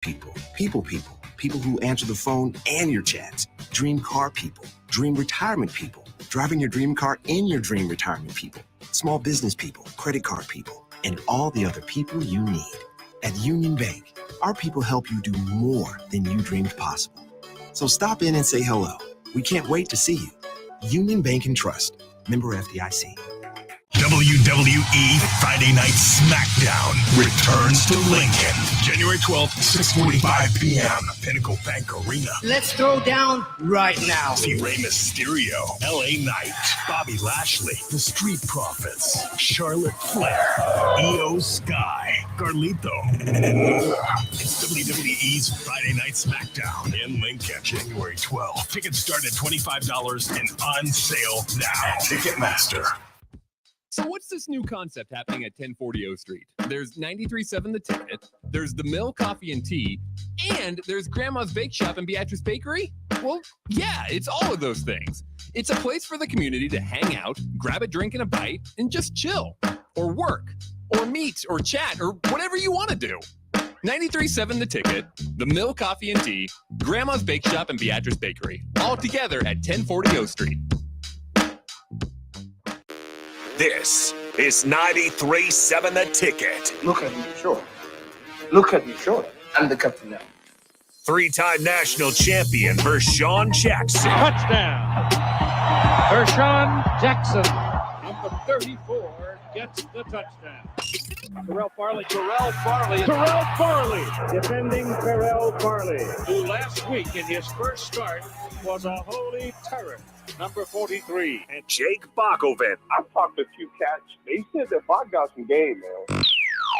People who answer the phone and your chats. Dream car people, dream retirement people, driving your dream car in your dream retirement people, small business people, credit card people, and all the other people you need. At Union Bank, our people help you do more than you dreamed possible. So stop in and say hello. We can't wait to see you. Union Bank and Trust. Member FDIC. WWE Friday Night SmackDown returns to Lincoln, January 12th, 6:45 p.m. Pinnacle Bank Arena. Let's throw down right now. See Rey Mysterio, LA Knight, Bobby Lashley, The Street Profits, Charlotte Flair, Io Sky, Carlito, and more. It's WWE's Friday Night SmackDown in Lincoln, January 12th. Tickets start at $25 and on sale now. Ticketmaster. So what's this new concept happening at 1040 O Street? There's 93.7 The Ticket, there's The Mill Coffee and Tea, and there's Grandma's Bake Shop and Beatrice Bakery? Well, yeah, it's all of those things. It's a place for the community to hang out, grab a drink and a bite, and just chill, or work, or meet, or chat, or whatever you want to do. 93.7 The Ticket, The Mill Coffee and Tea, Grandma's Bake Shop and Beatrice Bakery, all together at 1040 O Street. This is 93.7 The Ticket. Look at me, sure. Look at me, sure. I'm the captain now. Three-time national champion Vershawn Jackson. Touchdown. Vershawn Jackson, number 34, gets the touchdown. Terrell Farley, defending Terrell Farley, who last week in his first start was a holy terror. Number 43. And Jake Bakoven. I've talked to a few cats. They said that Bach got some game, man.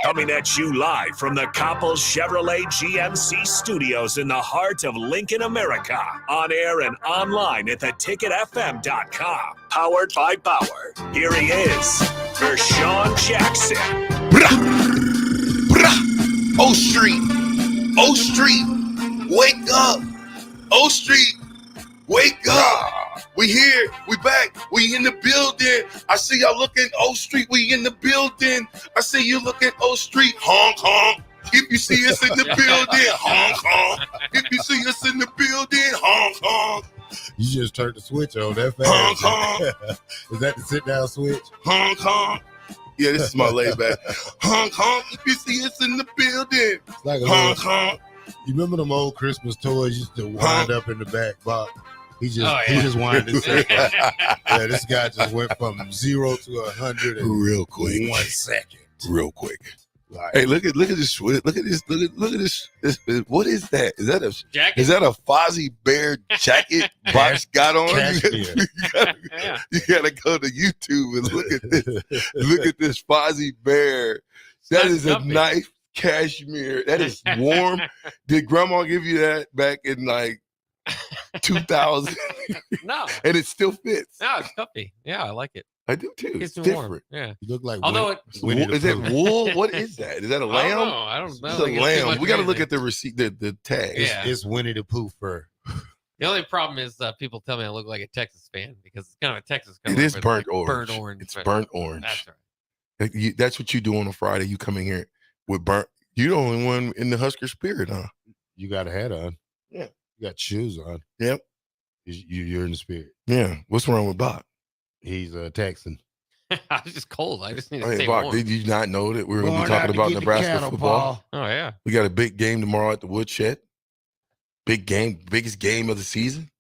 Coming at you live from the Coppel Chevrolet GMC studios in the heart of Lincoln, America. On air and online at theticketfm.com. Powered by Power. Here he is, Vershawn Jackson. O Street, wake up. O Street, wake up. We here, we back, we in the building. I see y'all looking, O Street, we in the building. I see you looking, O Street, honk, honk. If you see us in the building, honk, honk. If you see us in the building, honk, honk. You just turned the switch on that fast. Honk, honk. Is that the sit-down switch? Honk, honk. Yeah, this is my layback. Honk, honk. If you see us in the building, It's like a honk, little, honk. you remember them old Christmas toys used to wind up in the back box? He just wanted to say, yeah, this guy just went from 0 to 100 in Real quick. 1 second. Real quick. Like, Hey, look at this. Look at this. Look at this. What is that? Is that a Jacket. Is that a Fozzie Bear jacket Box got on? Cashmere. You gotta go to YouTube and look at this. Look at this Fozzie Bear. That is a nice cashmere. That is warm. Did Grandma give you that back in like 2000? No, And it still fits. no, it's comfy. Yeah, I like it. I do too. It's It's warm. different. Yeah. you look like Although Winnie the Is it Pooh. wool? What is that? Is that a I lamb? don't know. I don't know. It's a Like, too lamb. much We got to of look anything. at the receipt, the tag. Yeah. It's Winnie the Pooh fur. The only problem is people tell me I look like a Texas fan because it's kind of a Texas color. It is but burnt like orange. Burnt orange. It's but burnt orange. That's right. That's what you do on a Friday. You come in here with burnt. You're the only one in the Husker spirit, huh? You got a hat on. Yeah. You got shoes on. Yep. You're in the spirit. Yeah. What's wrong with Bob? He's a Texan. I was just cold. I just need to Hey, stay Bob, warm. did you not know that we were going to Going be out talking to about get the Nebraska cattle, football? Paul. Oh yeah. We got a big game tomorrow at the Woodshed. Big game, biggest game of the season.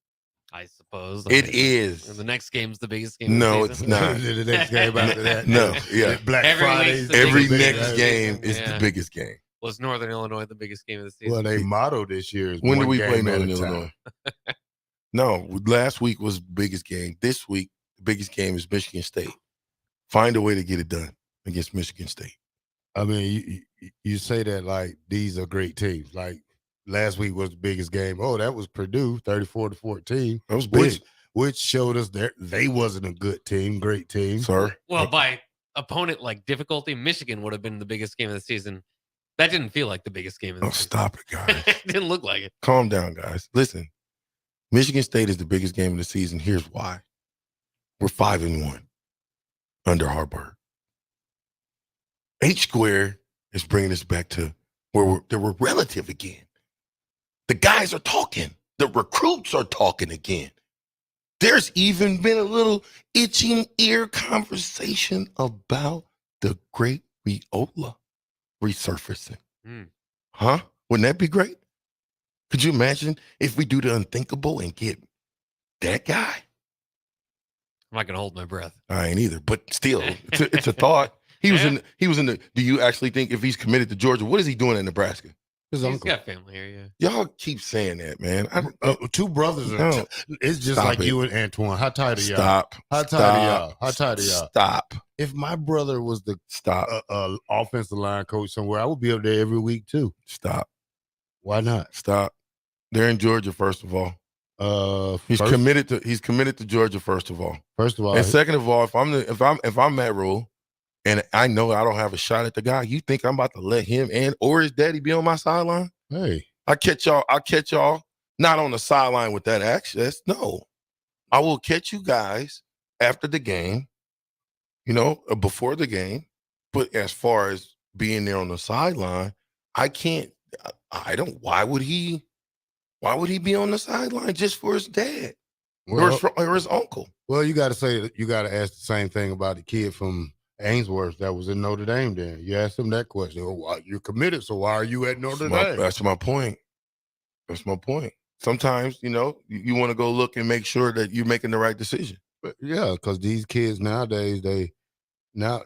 I suppose It is. The next game's the biggest game. No, of the it's season. not. The next game after that. No, yeah. Black Every Fridays. week's the Every biggest next game is Yeah. the biggest game. Was Northern Illinois the biggest game of the season? Well, they motto this year is When do one we play game at Northern a time. Illinois? No, last week was biggest game. This week, the biggest game is Michigan State. Find a way to get it done against Michigan State. I mean, you say that like these are great teams. Like last week was the biggest game. Oh, that was Purdue, 34-14. That was big, Which showed us that they wasn't a good team, great team. sir. Well, by opponent like difficulty, Michigan would have been the biggest game of the season. That didn't feel like the biggest game of the Oh, season. stop it, guys. It didn't look like it. Calm down, guys. Listen, Michigan State is the biggest game of the season. Here's why. We're 5-1 under Harbaugh. H squared is bringing us back to where we're relative again. The guys are talking. The recruits are talking again. There's even been a little itching ear conversation about the great Viola resurfacing. Huh? Wouldn't that be great? Could you imagine if we do the unthinkable and get that guy? I'm not gonna hold my breath. I ain't either, but still, it's a thought. He was in the. Do you actually think if he's committed to Georgia, what is he doing in Nebraska? He's got family here, Y'all keep saying that, man. Two brothers. It's just like you and Antoine. How tight are y'all? Stop. How tight are y'all? How tight are y'all? Stop. If my brother was the offensive line coach somewhere, I would be up there every week too. Stop. Why not? Stop. They're in Georgia, first of all. He's committed to Georgia, first of all. And second of all, if I'm Matt Rule, and I know I don't have a shot at the guy, you think I'm about to let him or his daddy be on my sideline? Hey, I'll catch y'all not on the sideline with that access. No, I will catch you guys after the game, before the game. But as far as being there on the sideline, I can't. I don't. Why would he be on the sideline just for his dad or his uncle? Well, you got to ask the same thing about the kid from Ainsworth that was in Notre Dame. Then you ask him that question. Oh, you're committed, so why are you at Notre Dame? That's my point. Sometimes, you want to go look and make sure that you're making the right decision. But yeah, because these kids nowadays, now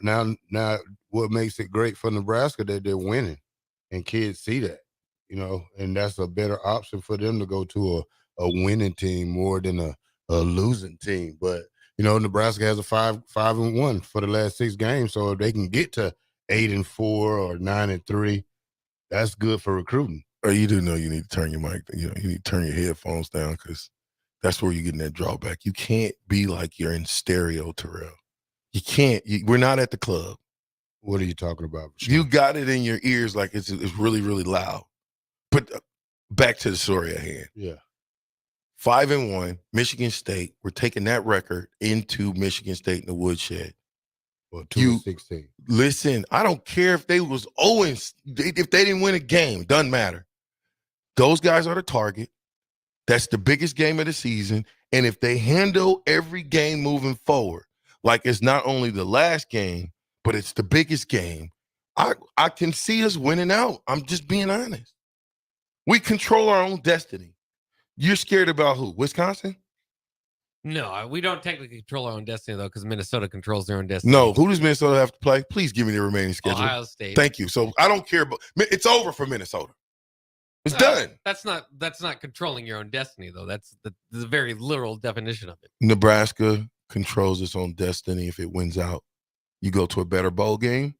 what makes it great for Nebraska that they're winning, and kids see that, and that's a better option for them to go to a winning team more than a losing team. But Nebraska has a 5-1 for the last 6 games, so if they can get to 8-4 or 9-3, that's good for recruiting. You do know you need to turn your mic. You need to turn your headphones down because that's where you're getting that drawback. You can't be like you're in stereo, Terrell. You can't. We're not at the club. What are you talking about? You got it in your ears like it's really, really loud. But back to the story at hand. Yeah. 5-1, Michigan State. We're taking that record into Michigan State in the woodshed. Well, 2-16. Listen, I don't care if they was 0 if they didn't win a game. Doesn't matter. Those guys are the target. That's the biggest game of the season. And if they handle every game moving forward, like it's not only the last game, but it's the biggest game, I can see us winning out. I'm just being honest. We control our own destiny. You're scared about who? Wisconsin? No, we don't technically control our own destiny, though, because Minnesota controls their own destiny. No, who does Minnesota have to play? Please give me the remaining schedule. Ohio State. Thank you. So I don't care about it's over for Minnesota. It's done. That's not controlling your own destiny, though. That's the very literal definition of it. Nebraska controls its own destiny. If it wins out, you go to a better bowl game,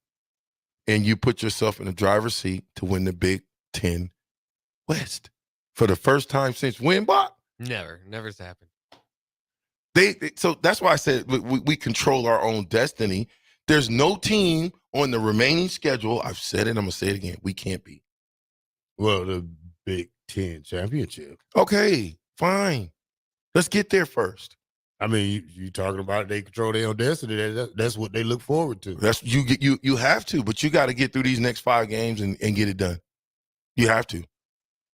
and you put yourself in the driver's seat to win the Big Ten West for the first time since when, Bob? Never's happened. So that's why I said we control our own destiny. There's no team on the remaining schedule. I've said it. I'm gonna say it again. We can't beat. Well, the Big Ten championship. Okay, fine. Let's get there first. I mean, you talking about they control their own destiny. That's what they look forward to. That's you have to, but you got to get through these next 5 games and get it done. You have to.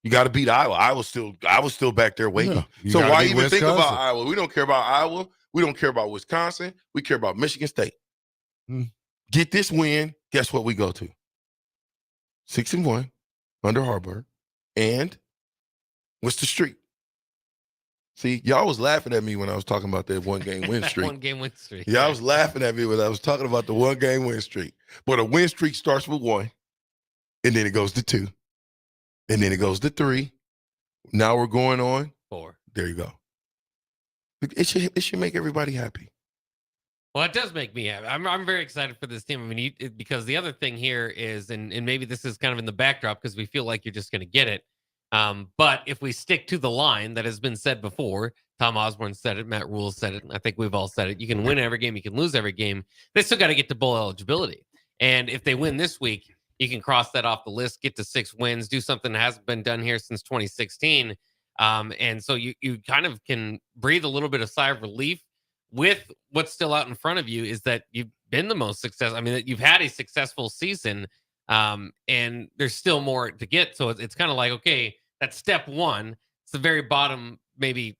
You got to beat Iowa. I was still back there waiting. Yeah, so why even think about Iowa? We don't care about Iowa. We don't care about Wisconsin. We care about Michigan State. Get this win. Guess what we go to? 6-1 under Harbaugh. And what's the streak? See, y'all was laughing at me when I was talking about that 1-game win streak. 1-game win streak. Y'all was laughing at me when I was talking about the 1-game win streak. But a win streak starts with 1, and then it goes to 2. And then it goes to 3. Now we're going on 4. There you go. It should make everybody happy. Well, it does make me happy. I'm very excited for this team. I mean, because the other thing here is, and maybe this is kind of in the backdrop because we feel like you're just going to get it. But if we stick to the line that has been said before, Tom Osborne said it, Matt Rule said it, I think we've all said it. You can win every game, you can lose every game. They still got to get to bowl eligibility. And if they win this week, you can cross that off the list, get to 6 wins, do something that hasn't been done here since 2016. And so you kind of can breathe a little bit of sigh of relief with what's still out in front of you is that you've been the most successful. I mean, that you've had a successful season and there's still more to get. So it's kind of like, okay, That's step one. It's the very bottom, maybe,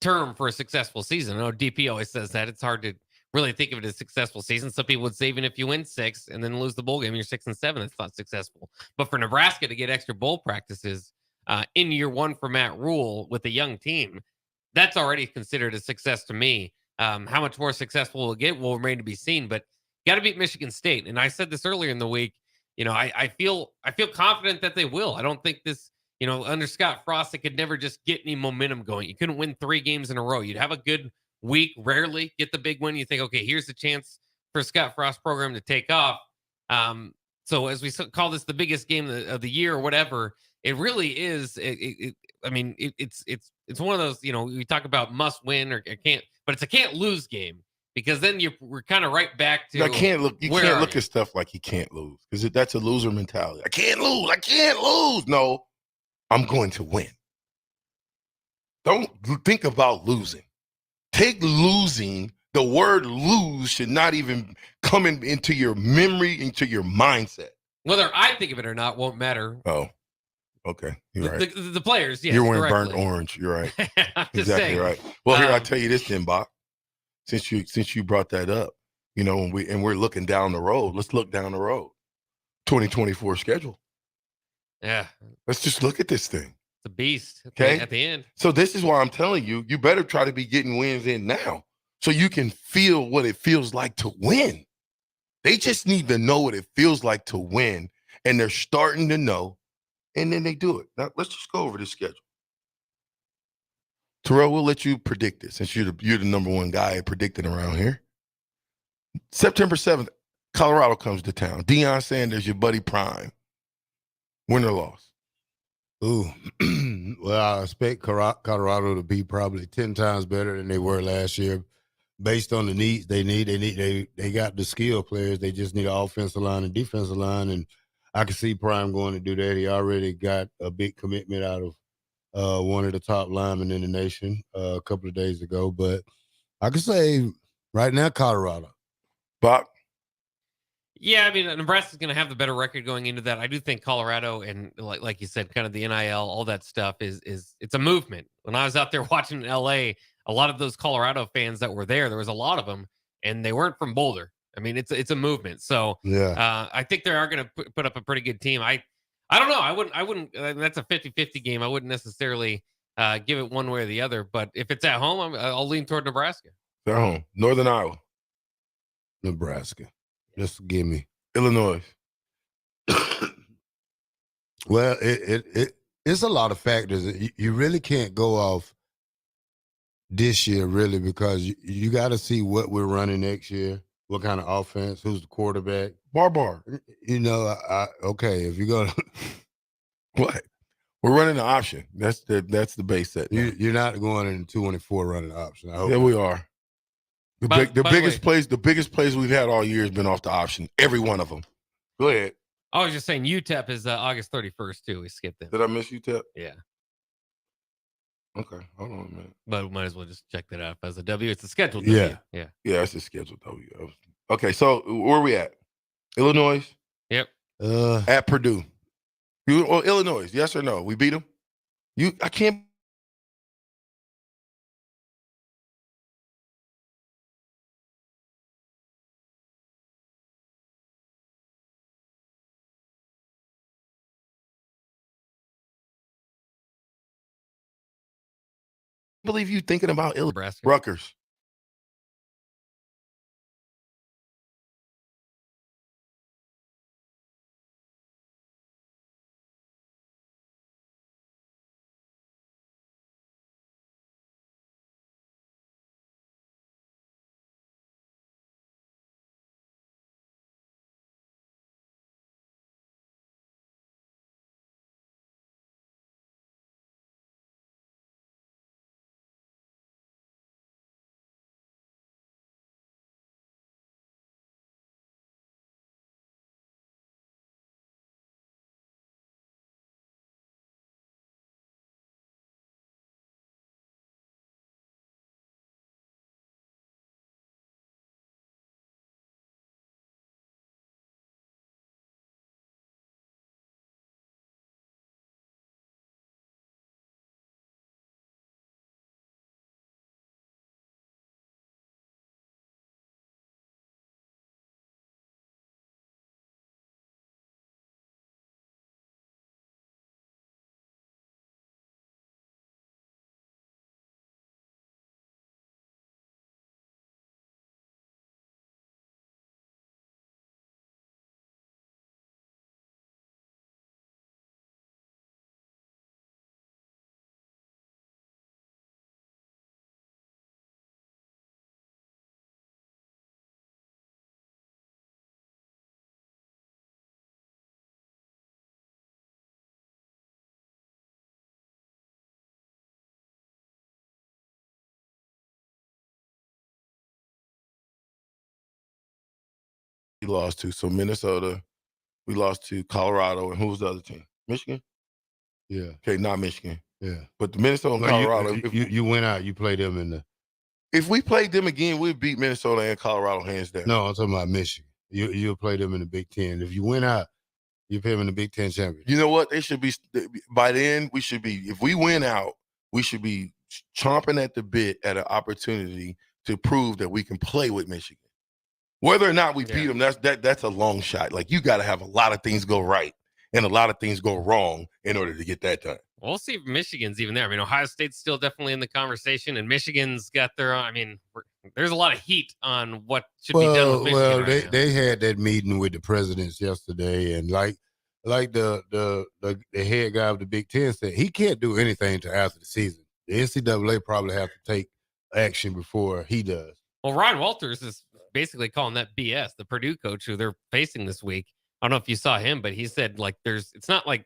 term for a successful season. I know DP always says that. It's hard to really think of it as a successful season. Some people would say even if you win 6 and then lose the bowl game, you're 6-7. It's not successful. But for Nebraska to get extra bowl practices in year one for Matt Rule with a young team, that's already considered a success to me. How much more successful we'll get will remain to be seen. But got to beat Michigan State. And I said this earlier in the week. I feel confident that they will. I don't think this. Under Scott Frost, it could never just get any momentum going. You couldn't win 3 games in a row. You'd have a good week, rarely get the big win. You think, okay, here's the chance for Scott Frost program to take off. So as we call this the biggest game of the year or whatever, it really is. It's one of those. We talk about must win or can't, but it's a can't lose game because then we're kind of right back to. You can't look at stuff like you can't lose because that's a loser mentality. I can't lose. No. I'm going to win. Don't think about losing. Take losing. The word lose should not even come into your memory, into your mindset. Whether I think of it or not won't matter. Oh, okay. You're right. The players, yes. You're wearing directly. burnt orange. You're right. I'm just exactly saying. Right. Well, here, I'll tell you this then, Bob. Since you brought that up, and we're looking down the road. Let's look down the road. 2024 schedule. Yeah. Let's just look at this thing. It's a beast at the end. So this is why I'm telling you, you better try to be getting wins in now so you can feel what it feels like to win. They just need to know what it feels like to win, and they're starting to know, and then they do it. Now, let's just go over the schedule. Terrell, we'll let you predict this since you're the number one guy predicting around here. September 7th, Colorado comes to town. Deion Sanders, your buddy Prime. Win or loss? Ooh, well, I expect Colorado to be probably 10 times better than they were last year, based on the needs they need. They got the skill players. They just need an offensive line and defensive line, and I can see Prime going to do that. He already got a big commitment out of one of the top linemen in the nation a couple of days ago. But I can say right now, Colorado. Bob? Yeah, I mean, Nebraska's going to have the better record going into that. I do think Colorado and like you said, kind of the NIL, all that stuff is it's a movement. When I was out there watching in LA, a lot of those Colorado fans that were there was a lot of them, and they weren't from Boulder. I mean, it's a movement. So yeah, I think they are going to put up a pretty good team. I don't know. I wouldn't. That's a 50-50 game. I wouldn't necessarily give it one way or the other. But if it's at home, I'll lean toward Nebraska. They're home. Northern Iowa. Nebraska. Just give me Illinois. Well, it's a lot of factors. You really can't go off this year, really, because you got to see what we're running next year, what kind of offense, who's the quarterback. Bar. Okay, if you go to what? We're running an option. That's the base set. You're not going in 2-4 running an option. I hope yeah, we are. The biggest plays we've had all year has been off the option. Every one of them. Go ahead. I was just saying UTEP is August 31st too. We skipped it. Did I miss UTEP? Yeah. Okay, hold on a minute. But we might as well just check that out as a W. It's a scheduled W. Yeah. Yeah, it's a scheduled W. Okay, so where are we at? Illinois? Yep. At Purdue. Illinois, yes or no? We beat them? I can't believe you thinking about Nebraska. Rutgers. he lost to. So Minnesota, we lost to Colorado, and who was the other team? Michigan? Yeah. Okay, not Michigan. Yeah. But the Minnesota and Well, Colorado. You went out. You played them in the. If we played them again, we'd beat Minnesota and Colorado hands down. No, I'm talking about Michigan. You'll play them in the Big Ten. If you went out, you play them in the Big Ten championship. You know what? They should be, by then, we should be, if we win out, we should be chomping at the bit at an opportunity to prove that we can play with Michigan. Whether or not we beat them, that's a long shot. Like, you got to have a lot of things go right and a lot of things go wrong in order to get that done. We'll see if Michigan's even there. I mean, Ohio State's still definitely in the conversation, and Michigan's got their own. I mean, there's a lot of heat on what should be done with Michigan. Well, right they had that meeting with the presidents yesterday, and like the head guy of the Big Ten said, he can't do anything till after the season. The NCAA probably have to take action before he does. Well, Ryan Walters is basically calling that BS. The Purdue coach who they're facing this week. I don't know if you saw him, but he said like it's not like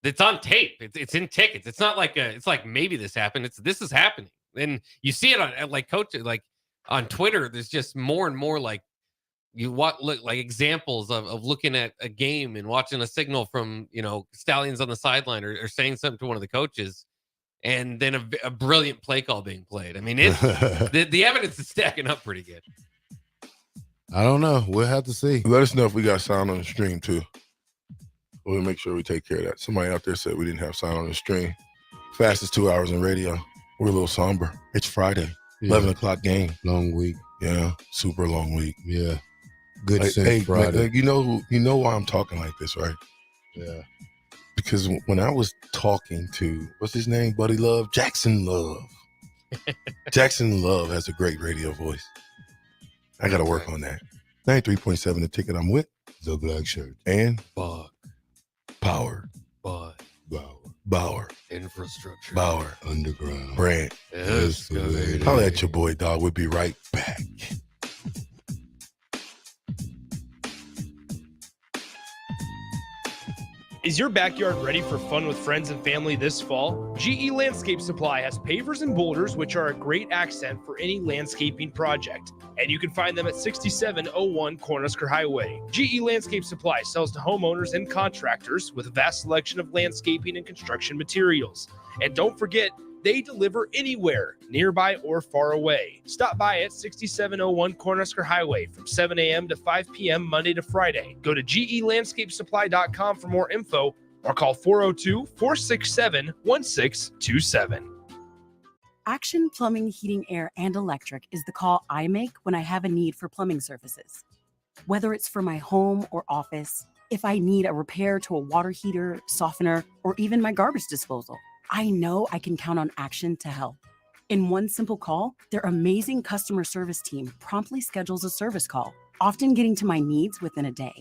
it's on tape. It's in tickets. It's not like it's like maybe this happened. This is happening. And you see it on like coaches like on Twitter. There's just more and more like look like examples of looking at a game and watching a signal from Stallions on the sideline or saying something to one of the coaches, and then a brilliant play call being played. I mean, it's the evidence is stacking up pretty good. I don't know. We'll have to see. Let us know if we got sound on the stream too. We'll make sure we take care of that. Somebody out there said we didn't have sound on the stream. Fastest 2 hours in radio. We're a little somber. It's Friday. 11 o'clock game. Long week. Yeah. Super long week. Yeah. Good Friday. Like, you know why I'm talking like this, right? Yeah. Because when I was talking to, what's his name? Buddy Love? Jackson Love. Jackson Love has a great radio voice. I got to work on that. 93.7 The Ticket. I'm with the Black Shirt. And Buck. Powered by Bauer Infrastructure. Bauer Underground Brand. Excavated. Holla at your boy, dog. We'll be right back. Is your backyard ready for fun with friends and family this fall? GE Landscape Supply has pavers and boulders, which are a great accent for any landscaping project. And you can find them at 6701 Cornhusker Highway. GE Landscape Supply sells to homeowners and contractors with a vast selection of landscaping and construction materials. And don't forget, they deliver anywhere, nearby or far away. Stop by at 6701 Cornhusker Highway from 7 a.m. to 5 p.m. Monday to Friday. Go to gelandscapesupply.com for more info or call 402-467-1627. Action Plumbing, Heating, Air, and Electric is the call I make when I have a need for plumbing services. Whether it's for my home or office, if I need a repair to a water heater, softener, or even my garbage disposal, I know I can count on Action to help. In one simple call, their amazing customer service team promptly schedules a service call, often getting to my needs within a day.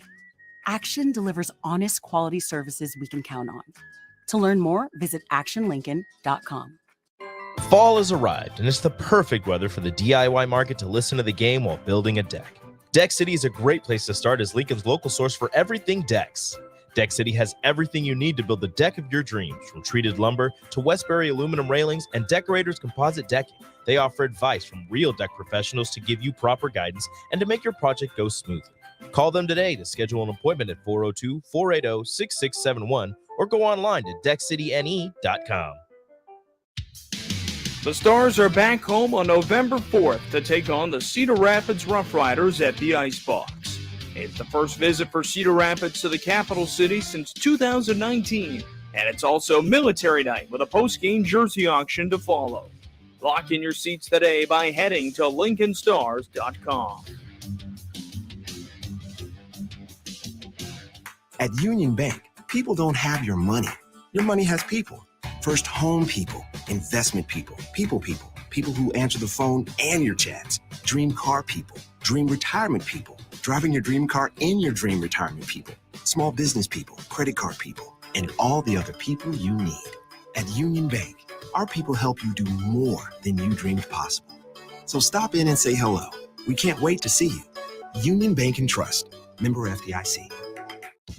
Action delivers honest, quality services we can count on. To learn more, visit actionlincoln.com. Fall has arrived, and it's the perfect weather for the DIY market to listen to the game while building a deck. Deck City is a great place to start as Lincoln's local source for everything decks. Deck City has everything you need to build the deck of your dreams, from treated lumber to Westbury aluminum railings and Decorators composite decking. They offer advice from real deck professionals to give you proper guidance and to make your project go smoothly. Call them today to schedule an appointment at 402-480-6671 or go online to deckcityne.com. The Stars are back home on November 4th to take on the Cedar Rapids Rough Riders at the Icebox. It's the first visit for Cedar Rapids to the capital city since 2019, and it's also military night with a post-game jersey auction to follow. Lock in your seats today by heading to LincolnStars.com. At Union Bank, people don't have your money. Your money has people. First home people, investment people, people who answer the phone and your chats, dream car people, dream retirement people, driving your dream car in your dream retirement people, small business people, credit card people, and all the other people you need. At Union Bank, our people help you do more than you dreamed possible. So stop in and say hello. We can't wait to see you. Union Bank and Trust, member FDIC.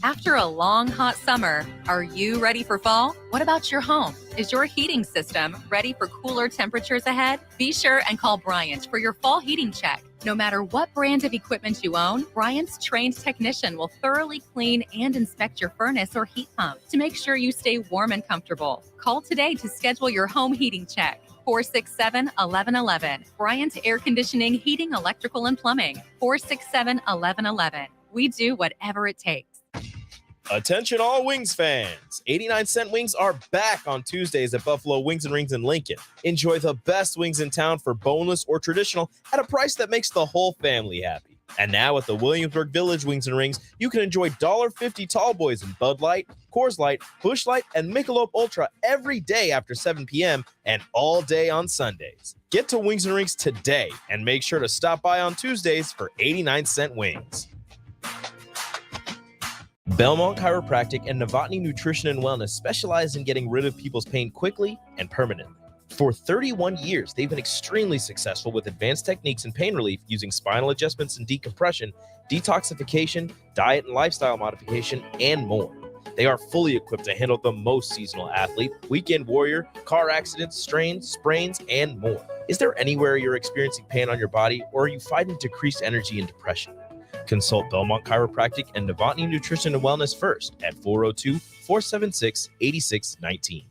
After a long, hot summer, are you ready for fall? What about your home? Is your heating system ready for cooler temperatures ahead? Be sure and call Bryant for your fall heating check. No matter what brand of equipment you own, Bryant's trained technician will thoroughly clean and inspect your furnace or heat pump to make sure you stay warm and comfortable. Call today to schedule your home heating check. 467-1111. Bryant Air Conditioning, Heating, Electrical, and Plumbing. 467-1111. We do whatever it takes. Attention all Wings fans. 89-cent wings are back on Tuesdays at Buffalo Wings and Rings in Lincoln. Enjoy the best wings in town for boneless or traditional at a price that makes the whole family happy. And now at the Williamsburg Village Wings and Rings, you can enjoy $1.50 tall boys in Bud Light, Coors Light, Busch Light, and Michelob Ultra every day after 7 p.m. and all day on Sundays. Get to Wings and Rings today and make sure to stop by on Tuesdays for 89-cent wings. Belmont Chiropractic and Novotny Nutrition and Wellness specialize in getting rid of people's pain quickly and permanently. For 31 years, they've been extremely successful with advanced techniques in pain relief using spinal adjustments and decompression, detoxification, diet and lifestyle modification, and more. They are fully equipped to handle the most seasonal athlete, weekend warrior, car accidents, strains, sprains, and more. Is there anywhere you're experiencing pain on your body, or are you fighting decreased energy and depression? Consult Belmont Chiropractic and Novotny Nutrition and Wellness first at 402-476-8619.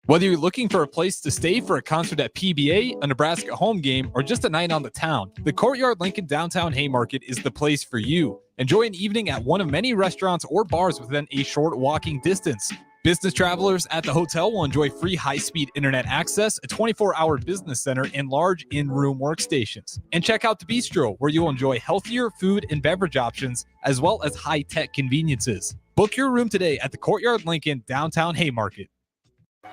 Whether you're looking for a place to stay for a concert at PBA, a Nebraska home game, or just a night on the town, the Courtyard Lincoln Downtown Haymarket is the place for you. Enjoy an evening at one of many restaurants or bars within a short walking distance. Business travelers at the hotel will enjoy free high-speed internet access, a 24-hour business center, and large in-room workstations. And check out the Bistro, where you'll enjoy healthier food and beverage options, as well as high-tech conveniences. Book your room today at the Courtyard Lincoln Downtown Haymarket.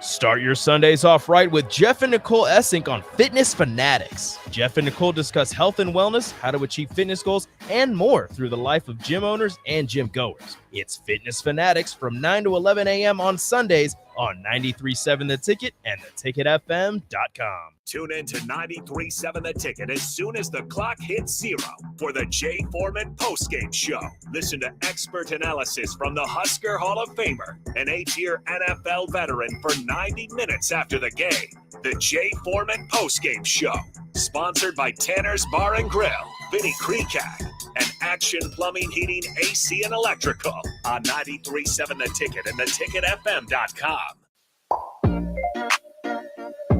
Start your Sundays off right with Jeff and Nicole Essink on Fitness Fanatics. Jeff and Nicole discuss health and wellness, how to achieve fitness goals, and more through the life of gym owners and gym goers. It's Fitness Fanatics from 9 to 11 a.m. on Sundays on 93.7 The Ticket and theticketfm.com. Tune in to 93.7 The Ticket as soon as the clock hits 0 for the Jay Foreman postgame show. Listen to expert analysis from the Husker Hall of Famer, an 8-year NFL veteran, for 90 minutes after the game. The Jay Foreman postgame show, sponsored by Tanner's Bar and Grill, Vinny Kreekak, and Action Plumbing, Heating, AC, and Electrical on 93.7 The Ticket and theticketfm.com.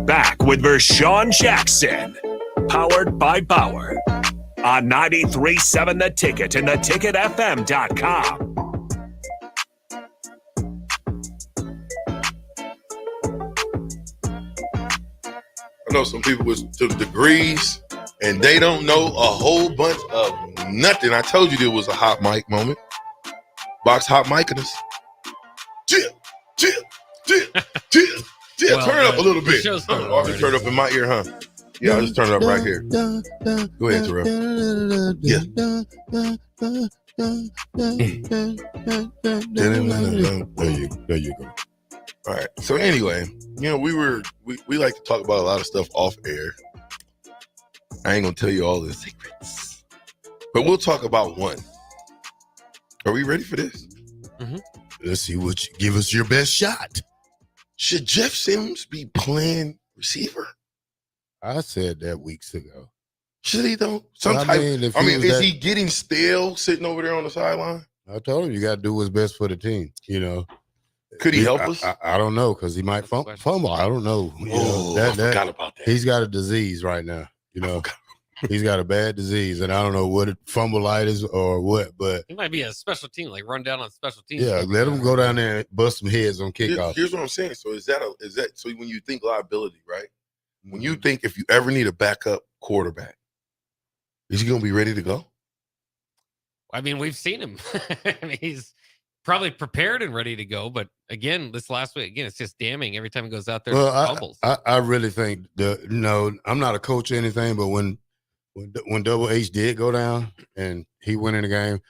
Back with Vershawn Jackson, powered by Bauer, on 93.7 The Ticket and theticketfm.com. I know some people with to degrees, and they don't know a whole bunch of nothing. I told you there was a hot mic moment. Box hot micing us. Well, turn it up a little bit. I'll just turn it up in my ear, huh? Yeah, I'll just turn it up right here. Go ahead, Terrell. Yeah. There you go. All right. So anyway, you know, we like to talk about a lot of stuff off air. I ain't gonna tell you all the secrets, but we'll talk about one. Are we ready for this? Mm-hmm. Let's see what you give us your best shot. Should Jeff Sims be playing receiver? I said that weeks ago. Should he though? Is he getting stale sitting over there on the sideline? I told him you got to do what's best for the team. You know, could he help us? I don't know because he might fumble. I don't know. I forgot about that. He's got a disease right now. You know, he's got a bad disease, and I don't know what fumbleitis or what. But he might be a special team, like run down on special teams. Yeah, let him go down there and bust some heads on kickoff. Here's what I'm saying. So is that so when you think liability, right? When you think if you ever need a backup quarterback, is he going to be ready to go? I mean, we've seen him. I mean, he's probably prepared and ready to go. But again, this last week, it's just damning every time he goes out there and fumbles. I really think I'm not a coach or anything, but when Double H did go down and he went in the game,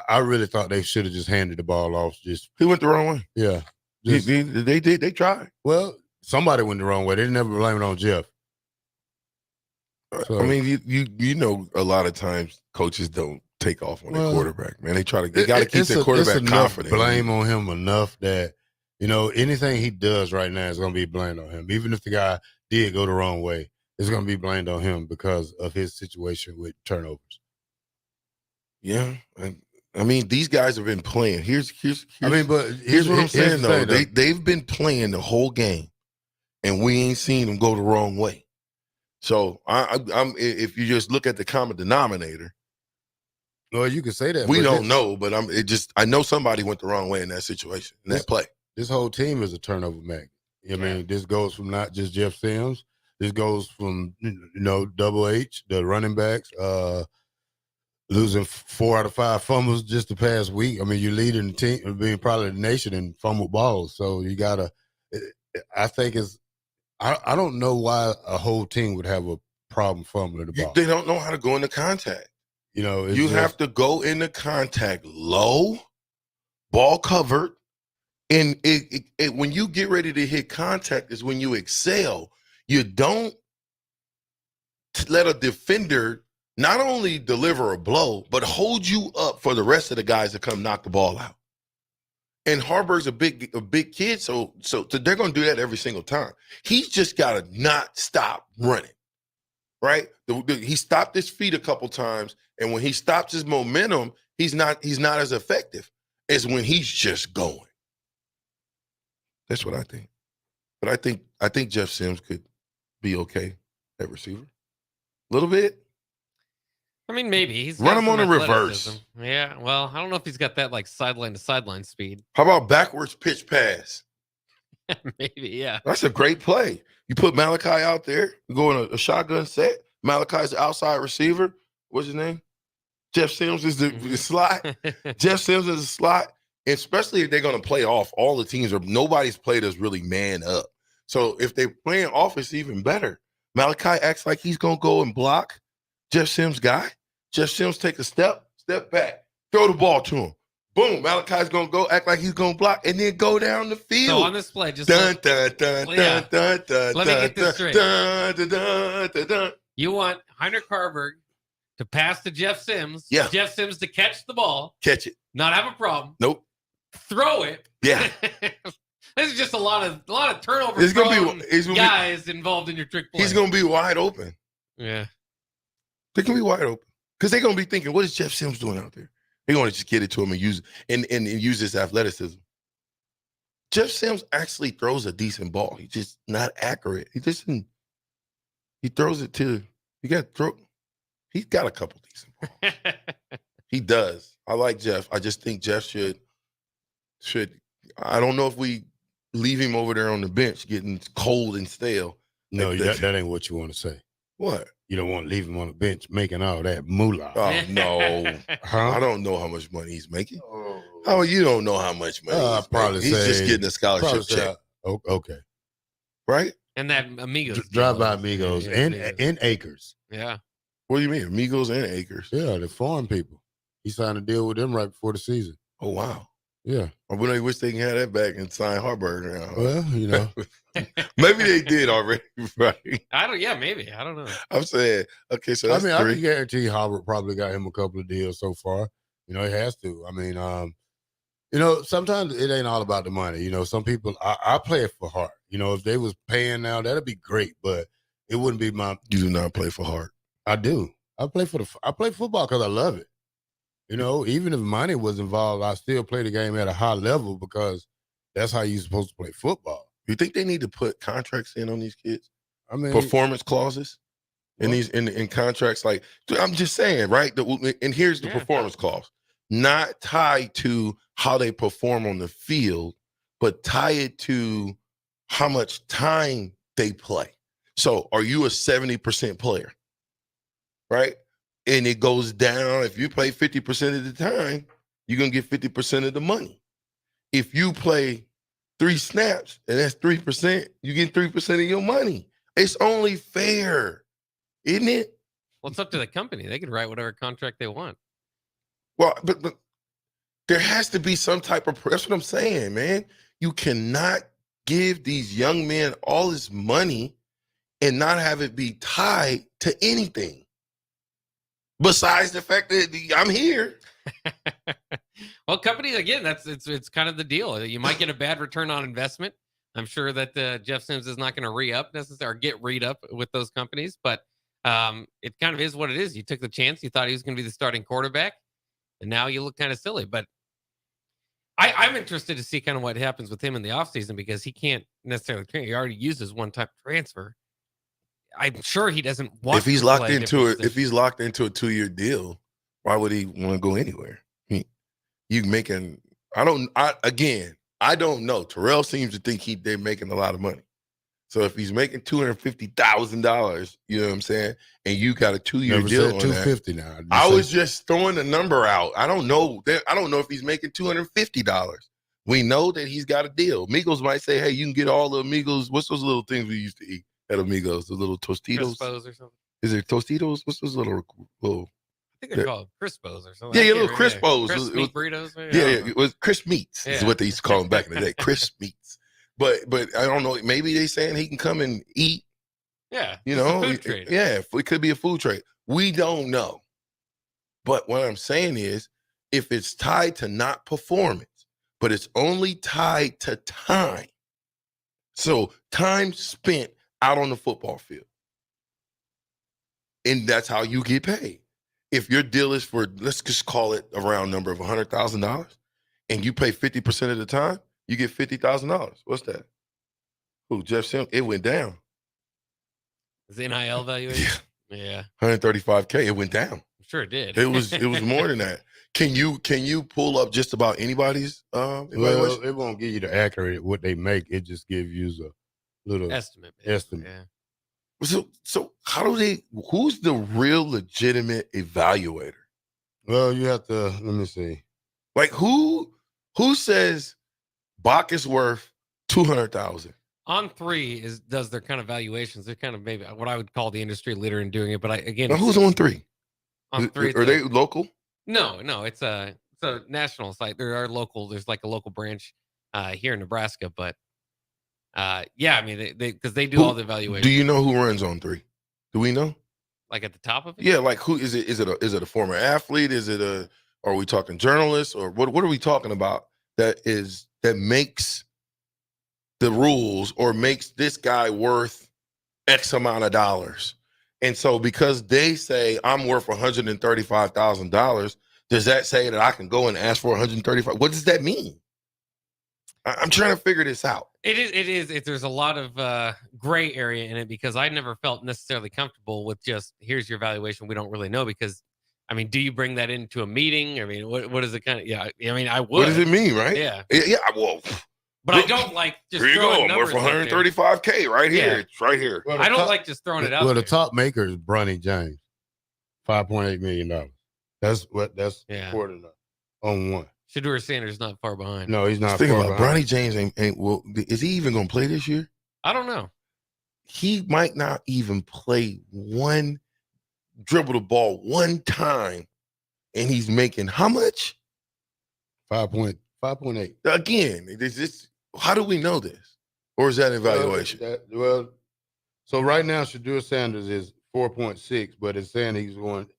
I really thought they should have just handed the ball off. He went the wrong way. Yeah. They tried. Well, somebody went the wrong way. They never blame it on Jeff. So, I mean, you know, a lot of times coaches don't take off on their quarterback, man. They got to keep their quarterback confident. Blame on him enough that, you know, anything he does right now is going to be blamed on him. Even if the guy did go the wrong way, it's going to be blamed on him because of his situation with turnovers. Yeah. I mean, these guys have been playing. Here's what I'm saying, here's though. the thing, They've been playing the whole game, and we ain't seen them go the wrong way. So I'm if you just look at the common denominator, well, you could say that. We don't know, but I know somebody went the wrong way in that situation, in that play. This whole team is a turnover magnet. I mean, this goes from not just Jeff Sims. This goes from, Double H, the running backs, losing 4 out of 5 fumbles just the past week. I mean, you're leading the team, being probably the nation in fumbled balls. So you got to, I think I don't know why a whole team would have a problem fumbling the ball. They don't know how to go into contact. You have to go into contact low, ball covered, and when you get ready to hit contact is when you excel. You don't let a defender not only deliver a blow, but hold you up for the rest of the guys to come knock the ball out. And Harburg's a big kid, so they're going to do that every single time. He's just got to not stop running, right? He stopped his feet a couple times, and when he stops his momentum, he's not as effective as when he's just going. That's what I think. But I think Jeff Sims could be okay at receiver. A little bit. I mean, maybe. He's Run got him on some a athleticism. reverse. Yeah, well, I don't know if he's got that like sideline to sideline speed. How about backwards pitch pass? Maybe, yeah. That's a great play. You put Malachi out there, you go in a shotgun set. Malachi's the outside receiver. What's his name? Jeff Sims is the slot. Jeff Sims is the slot. Especially if they're going to play off. All the teams nobody's played us really man up. So if they're playing off, it's even better. Malachi acts like he's going to go and block Jeff Sims' guy. Jeff Sims take a step back, throw the ball to him. Boom, Malachi's going to go act like he's going to block and then go down the field. So on this play, just let me get this straight. You want Heinrich Harburg to pass to Jeff Sims. Yeah. Jeff Sims to catch the ball. Catch it. Not have a problem. Nope. Throw it. Yeah. This is just a lot of turnover. He's gonna be guys involved in your trick play. He's going to be wide open. Yeah. They can be wide open because they're going to be thinking, what is Jeff Sims doing out there? They're going to just get it to him and use his athleticism. Jeff Sims actually throws a decent ball. He's just not accurate. He throws it to you. Got to throw. He's got a couple decent balls. He does. I like Jeff. I just think Jeff should. I don't know if we leave him over there on the bench getting cold and stale. No, that ain't what you want to say. What? You don't want to leave him on the bench making all that moolah. Oh, no. Huh? I don't know how much money he's making. Oh, you don't know how much money he's probably making. He's just getting a scholarship check. Okay. Right? And that Amigos. Drive by Amigos in Acres. Yeah. What do you mean? Amigos and Acres? Yeah, the farm people. He signed a deal with them right before the season. Oh, wow. Yeah. I really wish they can have that back and sign Harburg now. Well, maybe they did already, right? Maybe. I don't know. I'm saying, okay, so that's I three. can guarantee Harvard probably got him a couple of deals so far. He has to. I mean, sometimes it ain't all about the money. Some people, I play it for heart. If they was paying now, that'd be great, but it wouldn't be my. You do not play for heart. I do. I play football because I love it. Even if money was involved, I still play the game at a high level because that's how you're supposed to play football. You think they need to put contracts in on these kids? I mean, performance clauses in these in contracts. Like, I'm just saying, right? And here's the performance clause, not tied to how they perform on the field, but tie it to how much time they play. So, are you a 70% player, right? And it goes down. If you play 50% of the time, you're going to get 50% of the money. If you play 3 snaps and that's 3%, you get 3% of your money. It's only fair, isn't it? Well, it's up to the company. They can write whatever contract they want. Well, but there has to be some type of, that's what I'm saying, man. You cannot give these young men all this money and not have it be tied to anything. Besides the fact that I'm here. Well, companies, again, it's kind of the deal. You might get a bad return on investment I'm sure that Jeff Sims is not going to re-up necessarily or get re-up with those companies, but it kind of is what it is. You took the chance. You thought he was going to be the starting quarterback, and now you look kind of silly. But I'm interested to see kind of what happens with him in the offseason because he can't necessarily train. He already used his one-time transfer. I'm sure he doesn't want. If he's to locked play into different it, if he's locked into a 2-year deal, why would he want to go anywhere? You making? I don't know. Terrell seems to think they're making a lot of money. So if he's making $250,000, you know what I'm saying, and you got a 2-year Never deal said on $250 that, now. I was just throwing a number out. I don't know. I don't know if he's making $250. We know that he's got a deal. Migos might say, "Hey, you can get all the Amigos. What's those little things we used to eat at Amigos? The little Tostitos, Crispos or something. Is it Tostitos? What's those little? I think they're called Crispos or something. Yeah, little Crispos. Crisp meat burritos. Maybe? Yeah, it was crisp meats. Is what they used to call them back in the day. Crisp meats. But I don't know. Maybe they saying he can come and eat. Yeah, you know. food trade. Yeah, it could be a food trade. We don't know. But what I'm saying is, if it's tied to not performance, but it's only tied to time. So time spent out on the football field, and that's how you get paid. If your deal is for, let's just call it a round number of $100,000, and you pay 50% of the time, you get $50,000. What's that? Who, Jeff Sims? It went down. Is the NIL valuation? Yeah. 135K. It went down. I'm sure it did. It was more than that. Can you pull up just about anybody's evaluation? Well, it won't give you the accurate what they make. It just gives you a little estimate. Yeah. So how do they? Who's the real legitimate evaluator? Well, you have to. Let me see. Like who says Bach is worth $200,000? On3 does their kind of valuations. They're kind of maybe what I would call the industry leader in doing it. But Now, who's on 3? On3 Are they local? No, it's a national site. There's like a local branch here in Nebraska, but yeah, I mean because they do all the evaluations. Do you know who runs on 3? Do we know? Like at the top of it? Yeah, like who is it? Is it a former athlete? Is it are we talking journalists, or what are we talking about that makes the rules or makes this guy worth X amount of dollars? And so because they say I'm worth $135,000, does that say that I can go and ask for $135,000? What does that mean? I'm trying to figure this out. It is. There's a lot of gray area in it because I never felt necessarily comfortable with just here's your valuation. We don't really know because, I mean, do you bring that into a meeting? I mean, what is it kind of? Yeah, I mean, I would. What does it mean, right? Yeah. Well, but I don't like just here you throwing go. I'm worth $135K right here. It's right here. Well, I don't like just throwing it out. Well, the top maker is Bronny James, $5.8 million. That's reported on one. Shedeur Sanders not far behind. No, he's not. Think far about behind. Bronny James ain't. Well, is he even going to play this year? I don't know. He might not even play dribble the ball one time, and he's making how much? 5.8. Again, is this? How do we know this? Or is that an evaluation? So right now, Shedeur Sanders is 4.6, but it's saying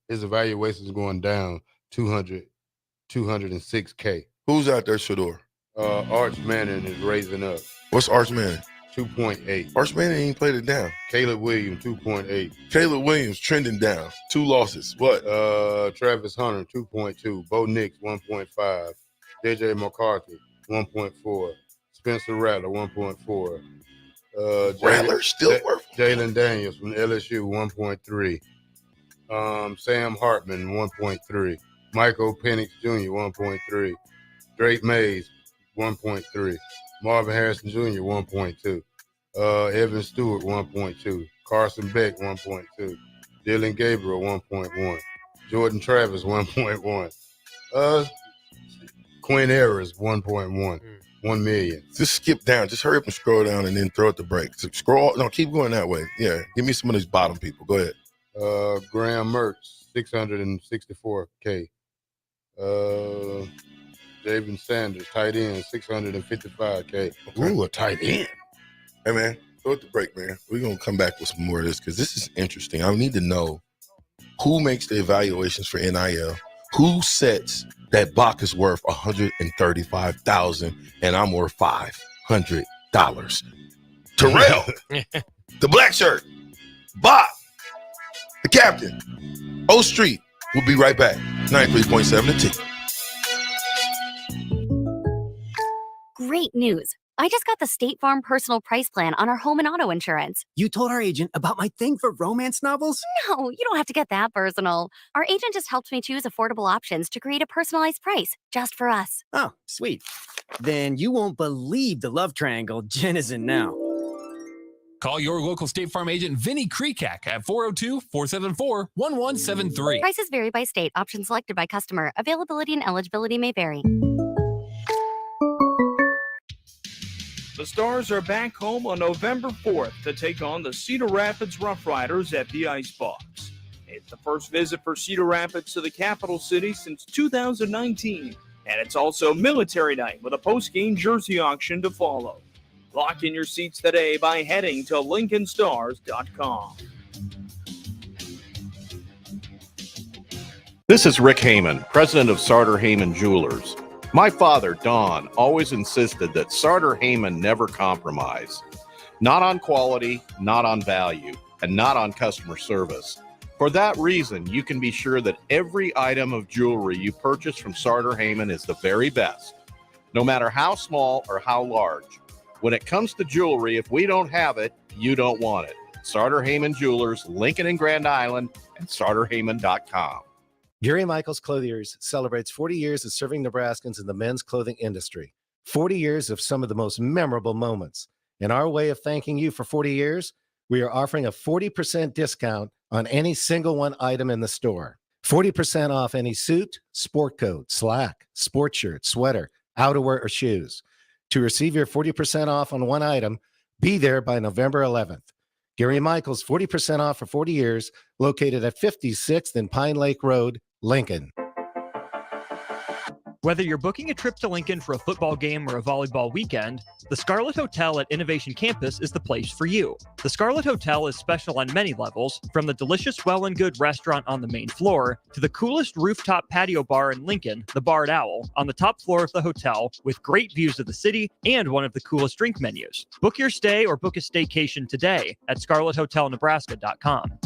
his evaluation is going down 206K. Who's out there, Shedeur? Arch Manning is raising up. What's Arch Manning? 2.8. Arch Manning ain't played it down. Caleb Williams, 2.8. Caleb Williams trending down. 2 losses. What? Travis Hunter, 2.2. Bo Nix, 1.5. DJ McCarthy, 1.4. Spencer Rattler, 1.4. Rattler still worth. Jalen Daniels from LSU, 1.3. Sam Hartman, 1.3. Michael Penix Jr., 1.3. Drake Mays, 1.3. Marvin Harrison Jr., 1.2. Evan Stewart, 1.2. Carson Beck, 1.2. Dylan Gabriel, 1.1. Jordan Travis, 1.1. Quinn Ayers, 1.1. 1 million. Just skip down. Just hurry up and scroll down and then throw it the break. So keep going that way. Yeah. Give me some of these bottom people. Go ahead. Graham Mertz, 664K. Javen Sanders, tight end, 655K. Ooh, a tight end. Hey, man, throw it the break, man. We're going to come back with some more of this because this is interesting. I need to know who makes the evaluations for NIL, who sets that Bach is worth $135,000 and I'm worth $500,000. Terrell, the black shirt, Bob, the captain, O Street. We'll be right back. 93.7 The Ticket. Great news. I just got the State Farm Personal Price Plan on our home and auto insurance. You told our agent about my thing for romance novels? No, you don't have to get that personal. Our agent just helped me choose affordable options to create a personalized price just for us. Oh, sweet. Then you won't believe the love triangle Jen is in now. Call your local State Farm agent, Vinny Krekak, at 402-474-1173. Prices vary by state. Options selected by customer. Availability and eligibility may vary. The Stars are back home on November 4th to take on the Cedar Rapids Rough Riders at the Ice Box. It's the first visit for Cedar Rapids to the capital city since 2019, and it's also military night with a post-game jersey auction to follow. Lock in your seats today by heading to LincolnStars.com. This is Rick Heyman, president of Sartor Heyman Jewelers. My father, Don, always insisted that Sartor Heyman never compromise. Not on quality, not on value, and not on customer service. For that reason, you can be sure that every item of jewelry you purchase from Sartor Heyman is the very best, no matter how small or how large. When it comes to jewelry, if we don't have it, you don't want it. Sartor Heyman Jewelers, Lincoln and Grand Island, and SartorHeyman.com. Gary Michaels Clothiers celebrates 40 years of serving Nebraskans in the men's clothing industry. 40 years of some of the most memorable moments. In our way of thanking you for 40 years, we are offering a 40% discount on any single one item in the store. 40% off any suit, sport coat, slack, sport shirt, sweater, outerwear, or shoes. To receive your 40% off on one item, be there by November 11th. Gary Michaels, 40% off for 40 years, located at 56th and Pine Lake Road, Lincoln. Whether you're booking a trip to Lincoln for a football game or a volleyball weekend, the Scarlet Hotel at Innovation Campus is the place for you. The Scarlet Hotel is special on many levels, from the delicious Well and Good restaurant on the main floor to the coolest rooftop patio bar in Lincoln, the Barred Owl, on the top floor of the hotel with great views of the city and one of the coolest drink menus. Book your stay or book a staycation today at scarlethotelnebraska.com.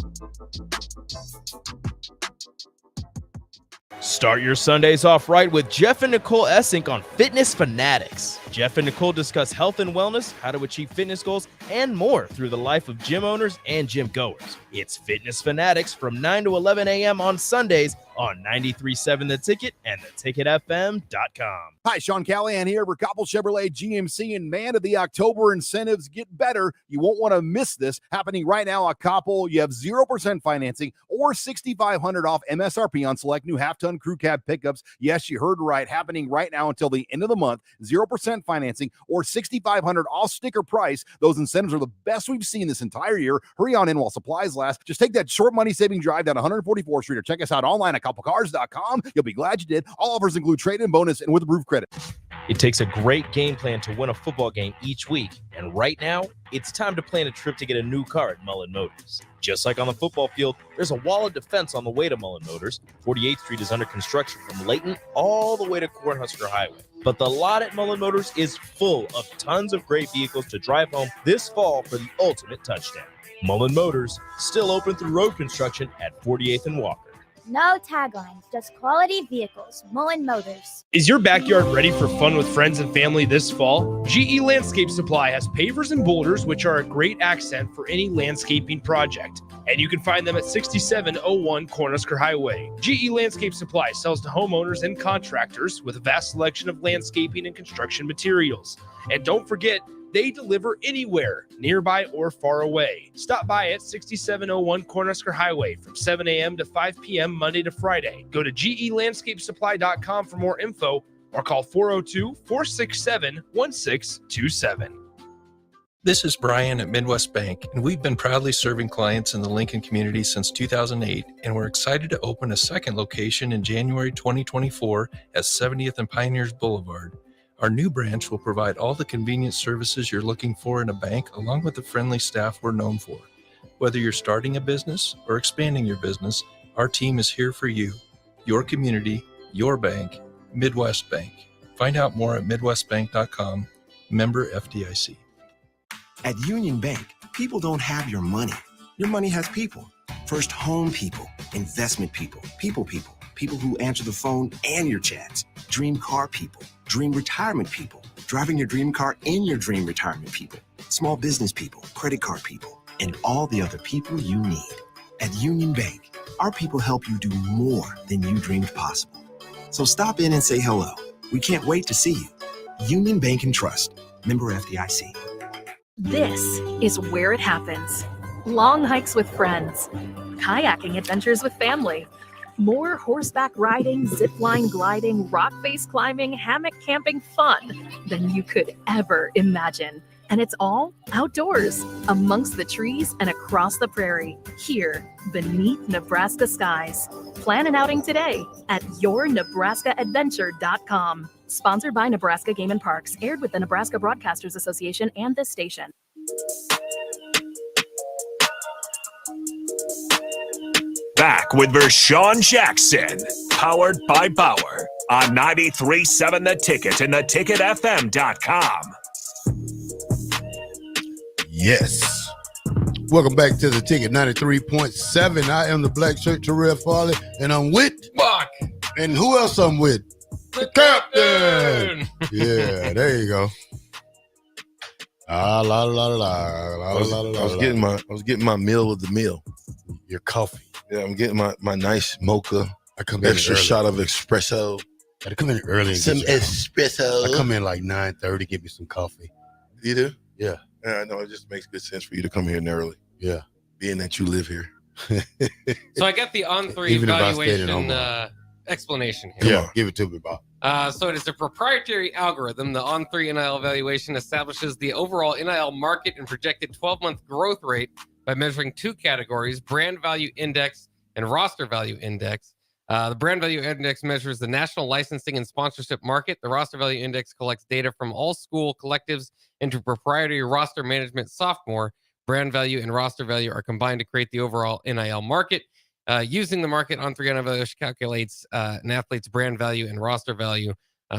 Start your Sundays off right with Jeff and Nicole Essink on Fitness Fanatics. Jeff and Nicole discuss health and wellness, how to achieve fitness goals, and more through the life of gym owners and gym goers. It's Fitness Fanatics from 9 to 11 a.m. on Sundays on 93.7 The Ticket and theticketfm.com. Hi, Sean Callahan here for Coppel Chevrolet GMC, and man, of the October incentives get better. You won't want to miss this. Happening right now at Coppel, you have 0% financing or $6,500 off MSRP on select new half-ton crew cab pickups. Yes, you heard right. Happening right now until the end of the month. 0% financing or $6,500 off sticker price. Those incentives are the best we've seen this entire year. Hurry on in while supplies last. Just take that short money-saving drive down 144th Street or check us out online at CoppelCars.com. You'll be glad you did. All offers include trade-in bonus and with approved credit. It takes a great game plan to win a football game each week, and right now, it's time to plan a trip to get a new car at Mullen Motors. Just like on the football field, there's a wall of defense on the way to Mullen Motors. 48th Street is under construction from Layton all the way to Cornhusker Highway. But the lot at Mullen Motors is full of tons of great vehicles to drive home this fall for the ultimate touchdown. Mullen Motors, still open through road construction at 48th and Walker. No taglines, just quality vehicles. Mullen Motors. Is your backyard ready for fun with friends and family this fall? GE Landscape Supply has pavers and boulders, which are a great accent for any landscaping project. And you can find them at 6701 Cornhusker Highway. GE Landscape Supply sells to homeowners and contractors with a vast selection of landscaping and construction materials. And don't forget, they deliver anywhere, nearby or far away. Stop by at 6701 Cornhusker Highway from 7 a.m. to 5 p.m. Monday to Friday. Go to GELandscapeSupply.com for more info or call 402-467-1627. This is Brian at Midwest Bank, and we've been proudly serving clients in the Lincoln community since 2008, and we're excited to open a second location in January 2024 at 70th and Pioneers Boulevard. Our new branch will provide all the convenient services you're looking for in a bank, along with the friendly staff we're known for. Whether you're starting a business or expanding your business, our team is here for you, your community, your bank, Midwest Bank. Find out more at midwestbank.com, member FDIC. At Union Bank, people don't have your money. Your money has people. First home people, investment people, people who answer the phone and your chats, dream car people, dream retirement people, driving your dream car in your dream retirement people, small business people, credit card people, and all the other people you need. At Union Bank, our people help you do more than you dreamed possible. So stop in and say hello. We can't wait to see you. Union Bank and Trust, member FDIC. This is where it happens. Long hikes with friends, kayaking adventures with family, more horseback riding, zipline gliding, rock face climbing, hammock camping fun than you could ever imagine. And it's all outdoors, amongst the trees and across the prairie, here beneath Nebraska skies. Plan an outing today at yournebraskaadventure.com. Sponsored by Nebraska Game and Parks, aired with the Nebraska Broadcasters Association and this station. Back with Vershawn Jackson, powered by Bauer on 93.7 The Ticket and theticketfm.com. Yes. Welcome back to the Ticket 93.7. I am the black shirt Terrell Farley, and I'm with Mark. And who else I'm with? The captain. Yeah, there you go. I was getting my meal with the meal. Your coffee. Yeah, I'm getting my nice mocha. I come extra in shot of espresso. I come in early. And Some get espresso. I come in like 9:30, get me some coffee. You do? Yeah. Yeah, I know. It just makes good sense for you to come here early. Yeah. Being that you live here. So I got the on-3 Even if I stayed in evaluation Omaha. explanation here. Yeah, give it to me, Bob. So it is a proprietary algorithm. The on-3 NIL evaluation establishes the overall NIL market and projected 12-month growth rate by measuring two categories, brand value index and roster value index. The brand value index measures the national licensing and sponsorship market. The roster value index collects data from all school collectives into proprietary roster management software. Brand value and roster value are combined to create the overall NIL market. Using the market on 3 evaluation calculates an athlete's brand value and roster value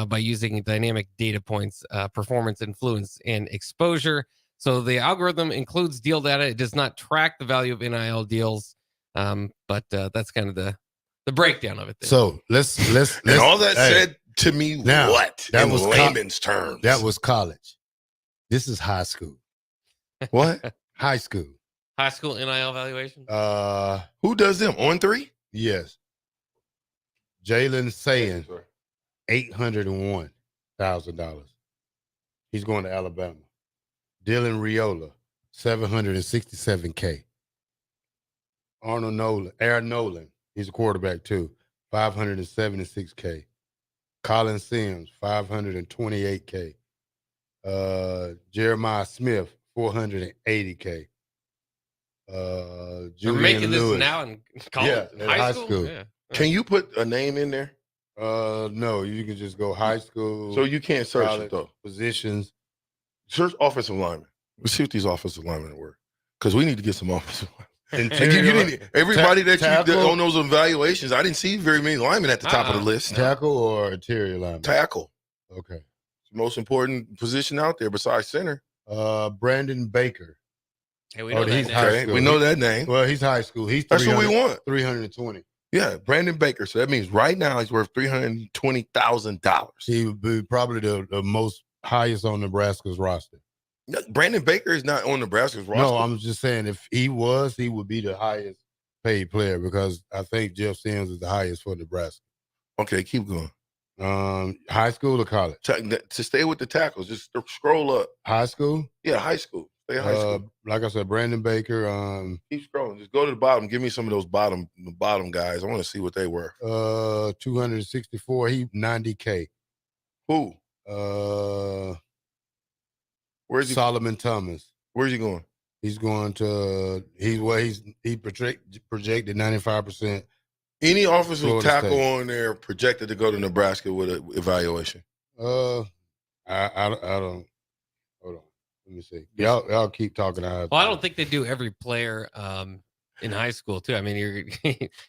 by using dynamic data points, performance, influence, and exposure. So the algorithm includes deal data. It does not track the value of NIL deals, but that's kind of the breakdown of it. There. So let's And all that said to me, now, what? That in was layman's terms. That was college. This is high school. What? High school. High school NIL evaluation? Who does them? On-3? Yes. Jalen saying $801,000. He's going to Alabama. Dylan Riola, $767K. Aaron Nolan, he's a quarterback too, $576K. Colin Sims, $528K. Jeremiah Smith, $480K. You're making this now in college, yeah, high school. Yeah. Can you put a name in there? No, you can just go high school. So you can't search college, it though. Positions. Search offensive lineman. Let's see what these offensive linemen work. Because we need to get some offensive linemen. Everybody that on those evaluations, I didn't see very many linemen at the top of the list. Tackle or interior lineman? Tackle. Okay. It's the most important position out there besides center. Brandon Baker. Hey, we know that he's name. high school. We know that name. Well, he's high school. That's what we want. 320. Yeah, Brandon Baker. So that means right now he's worth $320,000. He would be probably the most highest on Nebraska's roster. No, Brandon Baker is not on Nebraska's roster. No, I'm just saying if he was, he would be the highest paid player because I think Jeff Sims is the highest for Nebraska. Okay, keep going. High school or college? To stay with the tackles, just scroll up. High school? Yeah, high school. Stay high school. Like I said, Brandon Baker. Keep scrolling. Just go to the bottom. Give me some of those bottom guys. I want to see what they were. 264. He $90K. Who? Where's he? Solomon Thomas. Where's he going? He's going to he projected 95%. Any offensive Florida tackle State. on there projected to go to Nebraska with an evaluation? I don't. Hold on. Let me see. Y'all keep talking. Well, I don't think they do every player in high school too. I mean,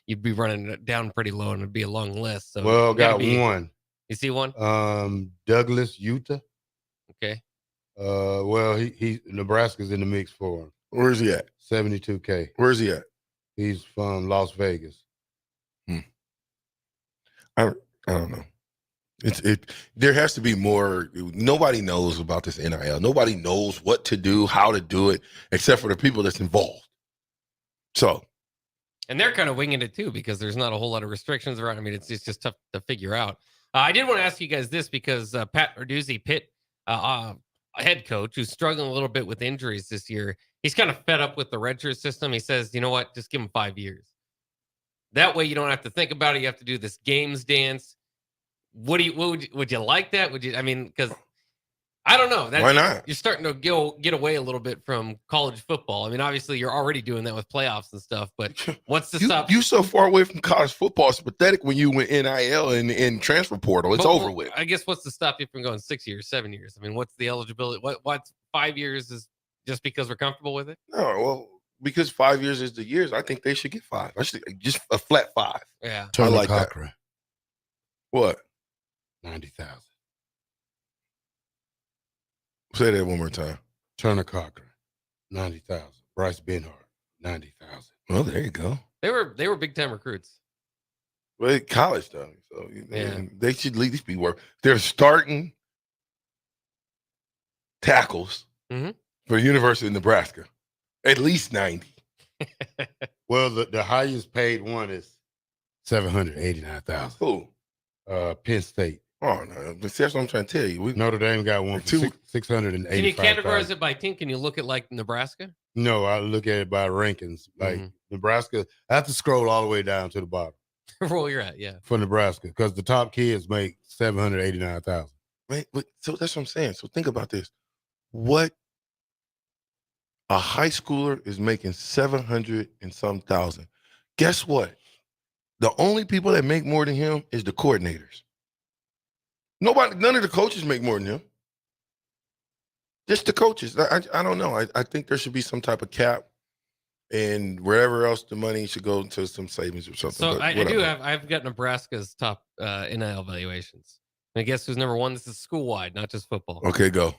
you'd be running it down pretty low, and it'd be a long list. So well, got one. You see one? Douglas Utah. Okay. Well, he Nebraska's in the mix for him. Where's he at? $72K. Where's he at? He's from Las Vegas. I don't know. There has to be more. Nobody knows about this NIL. Nobody knows what to do, how to do it, except for the people that's involved. So, and they're kind of winging it too because there's not a whole lot of restrictions around. I mean, it's just tough to figure out. I did want to ask you guys this because Pat Narduzzi, Pitt head coach, who's struggling a little bit with injuries this year, he's kind of fed up with the redshirt system. He says, you know what, just give him 5 years. That way you don't have to think about it. You have to do this games dance. Would you like that? Would you? I mean, because I don't know. Why not? You're starting to get away a little bit from college football. I mean, obviously you're already doing that with playoffs and stuff. But what's the stop? You so far away from college football. It's pathetic when you went NIL and transfer portal. It's over with. I guess what's to stop you from going 6 years, 7 years? I mean, what's the eligibility? What's 5 years is just because we're comfortable with it? No, well, because 5 years is the years. I think they should get 5. I should just a flat 5. Yeah, I like that. What? 90,000. Say that one more time. Turner Cochran, 90,000. Bryce Benhart, 90,000. Well, there you go. They were big time recruits. Well, college though, so Yeah. they should at least be worth. They're starting tackles for University of Nebraska, at least 90. Well, the highest paid one is 789,000. Who? Penn State. Oh no, that's what I'm trying to tell you. Notre Dame got one for 685,000. Can you categorize it by team? Can you look at like Nebraska? No, I look at it by rankings. Like Nebraska, I have to scroll all the way down to the bottom. Where you're at, yeah. For Nebraska, because the top kids make 789,000. Right, but so that's what I'm saying. So think about this: what a high schooler is making 700 and some thousand. Guess what? The only people that make more than him is the coordinators. None of the coaches make more than him. Just the coaches. I don't know. I think there should be some type of cap, and wherever else the money should go to some savings or something. So but I've got Nebraska's top NIL valuations. And guess who's number one? This is school wide, not just football. Okay, go.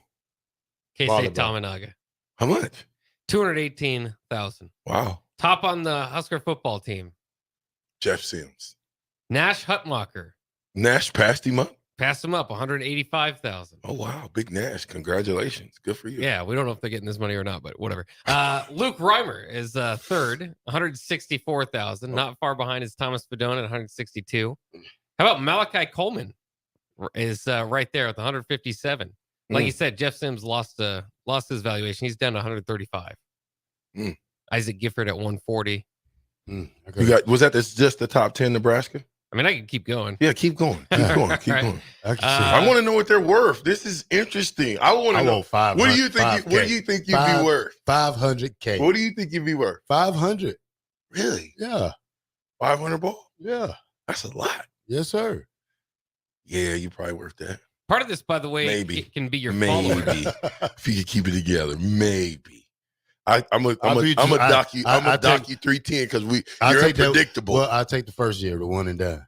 K-State Tamanaga. How much? 218,000. Wow. Top on the Husker football team. Jeff Sims. Nash Hutmacher. Nash passed him up. Passed him up, 185,000. Oh wow, big Nash! Congratulations, good for you. Yeah, we don't know if they're getting this money or not, but whatever. Luke Reimer is third, 164,000. Not far behind is Thomas Fedone at 162. How about Malachi Coleman? Is right there with 157. Like you said, Jeff Sims lost his valuation. He's down to 135. Isaac Gifford at 140. You got just the top 10 Nebraska? I mean, I can keep going. Yeah, keep going. Keep going. Keep Right. going. I want to know what they're worth. This is interesting. I want to know. $500. What do you think? What do you think you'd be worth? $500K. What do you think you'd be worth? 500. Really? Yeah. 500 ball? Yeah. That's a lot. Yes, sir. Yeah, you're probably worth that. Part of this, by the way, Maybe. can be your Maybe. follower. If you could keep it together, maybe. I'm a dock you 310 because you're unpredictable. Well, I take the first year, the one and done.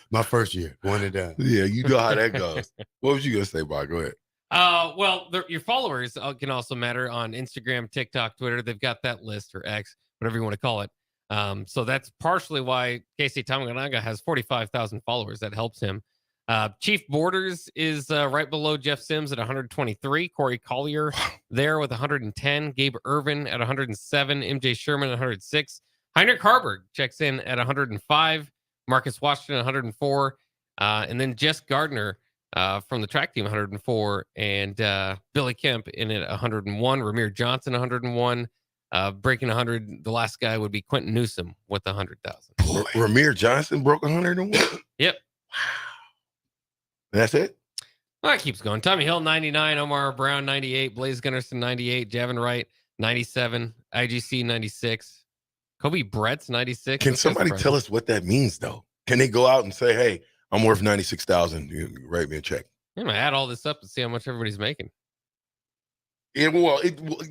My first year, one and done. Yeah, you know how that goes. What was you gonna say, Bob? Go ahead. Well, your followers can also matter on Instagram, TikTok, Twitter. They've got that list, or X, whatever you want to call it. So that's partially why Casey Tamanaga has 45,000 followers. That helps him. Chief Borders is right below Jeff Sims at 123. Corey Collier there with 110. Gabe Irvin at 107. MJ Sherman at 106. Heinrich Harburg checks in at 105. Marcus Washington 104. And then Jess Gardner from the track team 104. And Billy Kemp in at 101. Ramir Johnson 101. Breaking 100. The last guy would be Quentin Newsom with 100,000. Ramir Johnson broke 101. Yep. That's it? Well, it keeps going. Tommy Hill, 99. Omar Brown, 98. Blaze Gunnerson, 98. Javin Wright, 97. IGC, 96. Kobe Brett's 96. Can somebody tell us what that means, though? Can they go out and say, hey, I'm worth 96,000. You write me a check. I'm going to add all this up and see how much everybody's making. Yeah, well,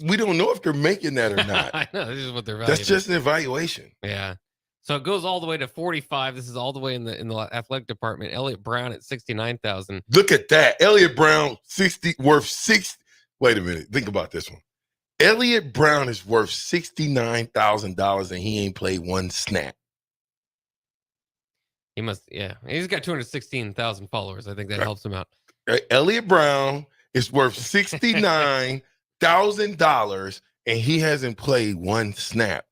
we don't know if they're making that or not. I know. This is what they're valued. That's just an evaluation. Yeah. So it goes all the way to 45. This is all the way in the athletic department. Elliott Brown at 69,000. Look at that. Elliott Brown, worth 6. Wait a minute. Think about this one. Elliott Brown is worth $69,000 and he ain't played one snap. He must, yeah. He's got 216,000 followers. I think that helps him out. Elliott Brown is worth $69,000 and he hasn't played one snap.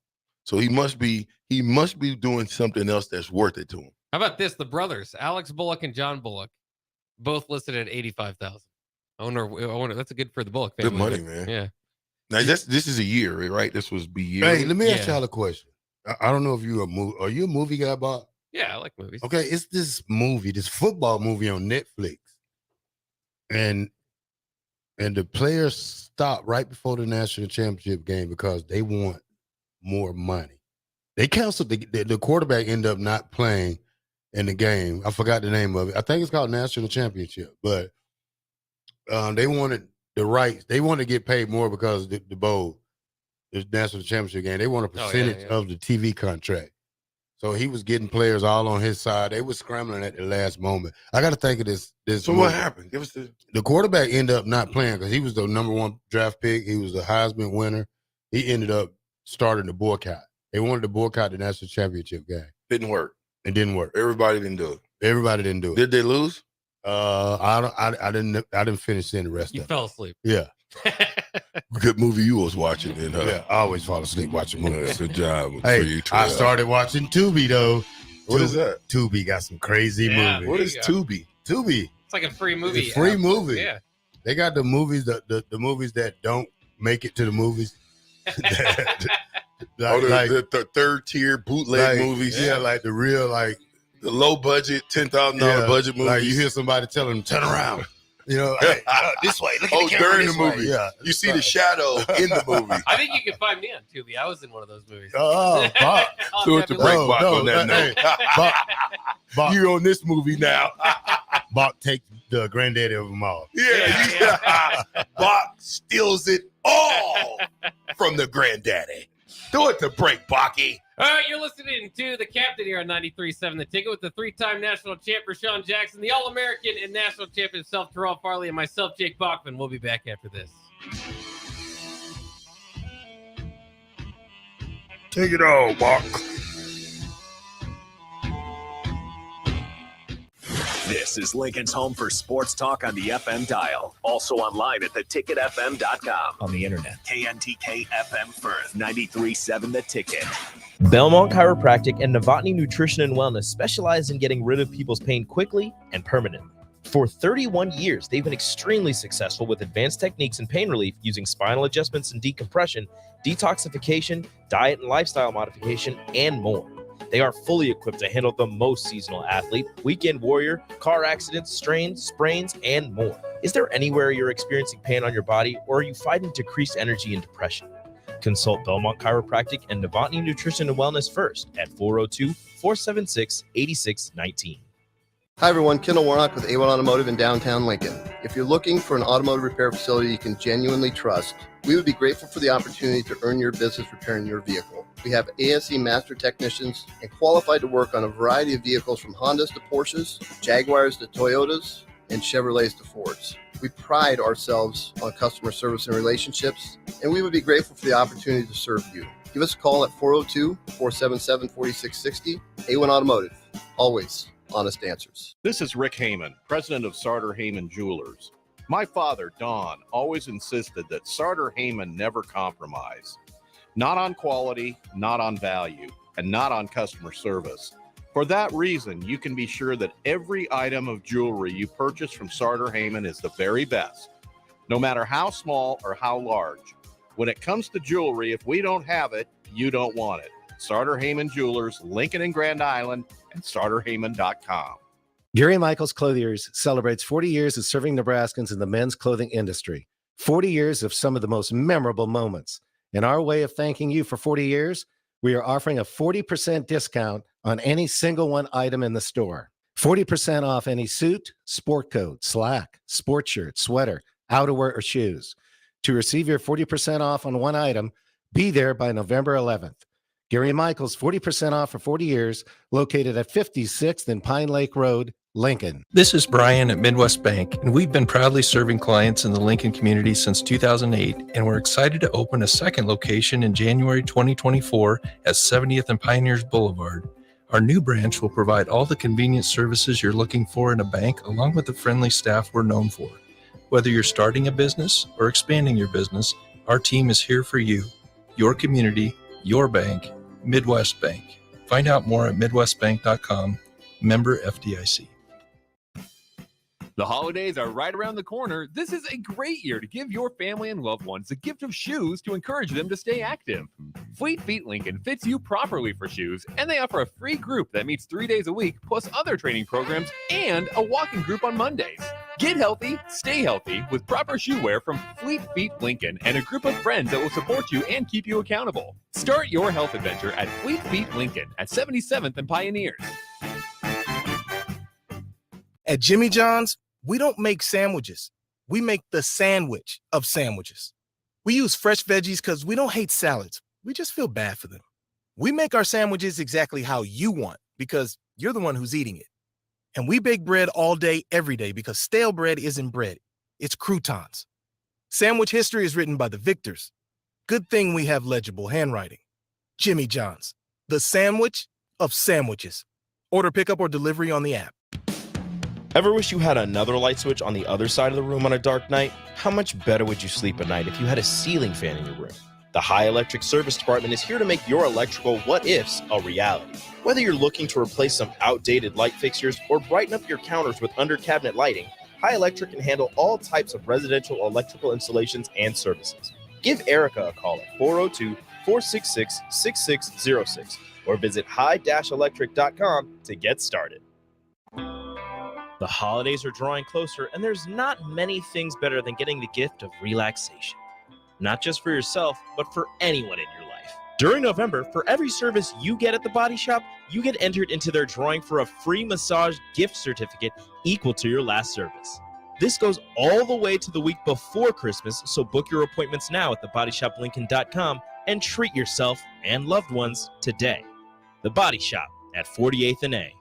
So he must be doing something else that's worth it to him. How about this? The brothers, Alex Bullock and John Bullock, both listed at 85,000. I wonder. That's a good for the Bullock family. Good money, man. Yeah. Now this is a year, right? This was be year. Hey, let me ask y'all a question. I don't know if you're are you a movie guy, Bob? Yeah, I like movies. Okay, it's this football movie on Netflix, and the players stopped right before the national championship game because they want more money. They canceled the quarterback ended up not playing in the game. I forgot the name of it. I think it's called National Championship, but they wanted the rights. They wanted to get paid more because the bowl, the national championship game. They want a percentage of the TV contract. So he was getting players all on his side. They were scrambling at the last moment. I got to think of this. So what happened? Give us the quarterback ended up not playing because he was the number 1 draft pick. He was the Heisman winner. He ended up starting the boycott. They wanted to boycott the national championship game. Didn't work. It didn't work. Everybody didn't do it. Everybody didn't do it. Did they lose? I didn't finish seeing the rest of it. You fell asleep. Yeah. Good movie you was watching then, huh? Yeah, I always fall asleep watching movies. Good job. Hey, for you too. I started watching Tubi though. What is that? Tubi got some crazy movies. What is Tubi? Tubi. It's like a free movie. It's a free movie. Yeah. They got the movies, the movies that don't make it to the movies. The third tier bootleg movies. Yeah, like the real the low budget, $10,000 budget movies. Like you hear somebody telling them, turn around. You know, hey, this way. Look at the camera during this the movie. way. Yeah. You see the shadow in the movie. I think you can find me on Tubi. I was in one of those movies. Oh, Bob. Do it to break Bach on that note. Bob, you on this movie now. Bach takes the granddaddy of them all. Yeah. Bach steals it all from the granddaddy. Do it to break Baki. All right, you're listening to The Captain here on 93.7 The Ticket with the 3-time national champ, Rashawn Jackson, the All-American and national champ himself, Terrell Farley, and myself, Jake Bachman. We'll be back after this. Take it all, Bach. This is Lincoln's home for sports talk on the FM dial. Also online at theticketfm.com. On the internet. KNTK FM Firth, 93.7 The Ticket. Belmont Chiropractic and Novotny Nutrition and Wellness specialize in getting rid of people's pain quickly and permanently. For 31 years, they've been extremely successful with advanced techniques in pain relief using spinal adjustments and decompression, detoxification, diet and lifestyle modification, and more. They are fully equipped to handle the most seasonal athlete, weekend warrior, car accidents, strains, sprains, and more. Is there anywhere you're experiencing pain on your body, or are you fighting decreased energy and depression? Consult Belmont Chiropractic and Novotny Nutrition and Wellness first at 402-476-8619. Hi everyone, Kendall Warnock with A1 Automotive in downtown Lincoln. If you're looking for an automotive repair facility you can genuinely trust, we would be grateful for the opportunity to earn your business repairing your vehicle. We have ASE master technicians and qualified to work on a variety of vehicles from Hondas to Porsches, Jaguars to Toyotas, and Chevrolets to Fords. We pride ourselves on customer service and relationships, and we would be grateful for the opportunity to serve you. Give us a call at 402-477-4660. A1 Automotive, always honest answers. This is Rick Heyman, president of Sartor Heyman Jewelers. My father, Don, always insisted that Sartor Heyman never compromise. Not on quality, not on value, and not on customer service. For that reason, you can be sure that every item of jewelry you purchase from Sartor Heyman is the very best, no matter how small or how large. When it comes to jewelry, if we don't have it, you don't want it. Sartor Heyman Jewelers, Lincoln and Grand Island, and SartorHeyman.com. Gary Michaels Clothiers celebrates 40 years of serving Nebraskans in the men's clothing industry. 40 years of some of the most memorable moments. In our way of thanking you for 40 years, we are offering a 40% discount on any single one item in the store. 40% off any suit, sport coat, slack, sport shirt, sweater, outerwear, or shoes. To receive your 40% off on one item, be there by November 11th. Gary Michaels, 40% off for 40 years, located at 56th and Pine Lake Road, Lincoln. This is Brian at Midwest Bank, and we've been proudly serving clients in the Lincoln community since 2008, and we're excited to open a second location in January 2024 at 70th and Pioneers Boulevard. Our new branch will provide all the convenient services you're looking for in a bank, along with the friendly staff we're known for. Whether you're starting a business or expanding your business, our team is here for you, your community, your bank, Midwest Bank. Find out more at midwestbank.com, member FDIC. The holidays are right around the corner. This is a great year to give your family and loved ones the gift of shoes to encourage them to stay active. Fleet Feet Lincoln fits you properly for shoes, and they offer a free group that meets 3 days a week, plus other training programs and a walking group on Mondays. Get healthy, stay healthy with proper shoe wear from Fleet Feet Lincoln and a group of friends that will support you and keep you accountable. Start your health adventure at Fleet Feet Lincoln at 77th and Pioneers. At Jimmy John's, we don't make sandwiches. We make the sandwich of sandwiches. We use fresh veggies because we don't hate salads. We just feel bad for them. We make our sandwiches exactly how you want because you're the one who's eating it. And we bake bread all day, every day because stale bread isn't bread. It's croutons. Sandwich history is written by the victors. Good thing we have legible handwriting. Jimmy John's, the sandwich of sandwiches. Order pickup or delivery on the app. Ever wish you had another light switch on the other side of the room on a dark night? How much better would you sleep at night if you had a ceiling fan in your room? The High Electric Service Department is here to make your electrical what-ifs a reality. Whether you're looking to replace some outdated light fixtures or brighten up your counters with under-cabinet lighting, High Electric can handle all types of residential electrical installations and services. Give Erica a call at 402-466-6606 or visit high-electric.com to get started. The holidays are drawing closer, and there's not many things better than getting the gift of relaxation. Not just for yourself, but for anyone in your life. During November, for every service you get at the Body Shop, you get entered into their drawing for a free massage gift certificate equal to your last service. This goes all the way to the week before Christmas, so book your appointments now at thebodyshoplincoln.com and treat yourself and loved ones today. The Body Shop at 48th and A.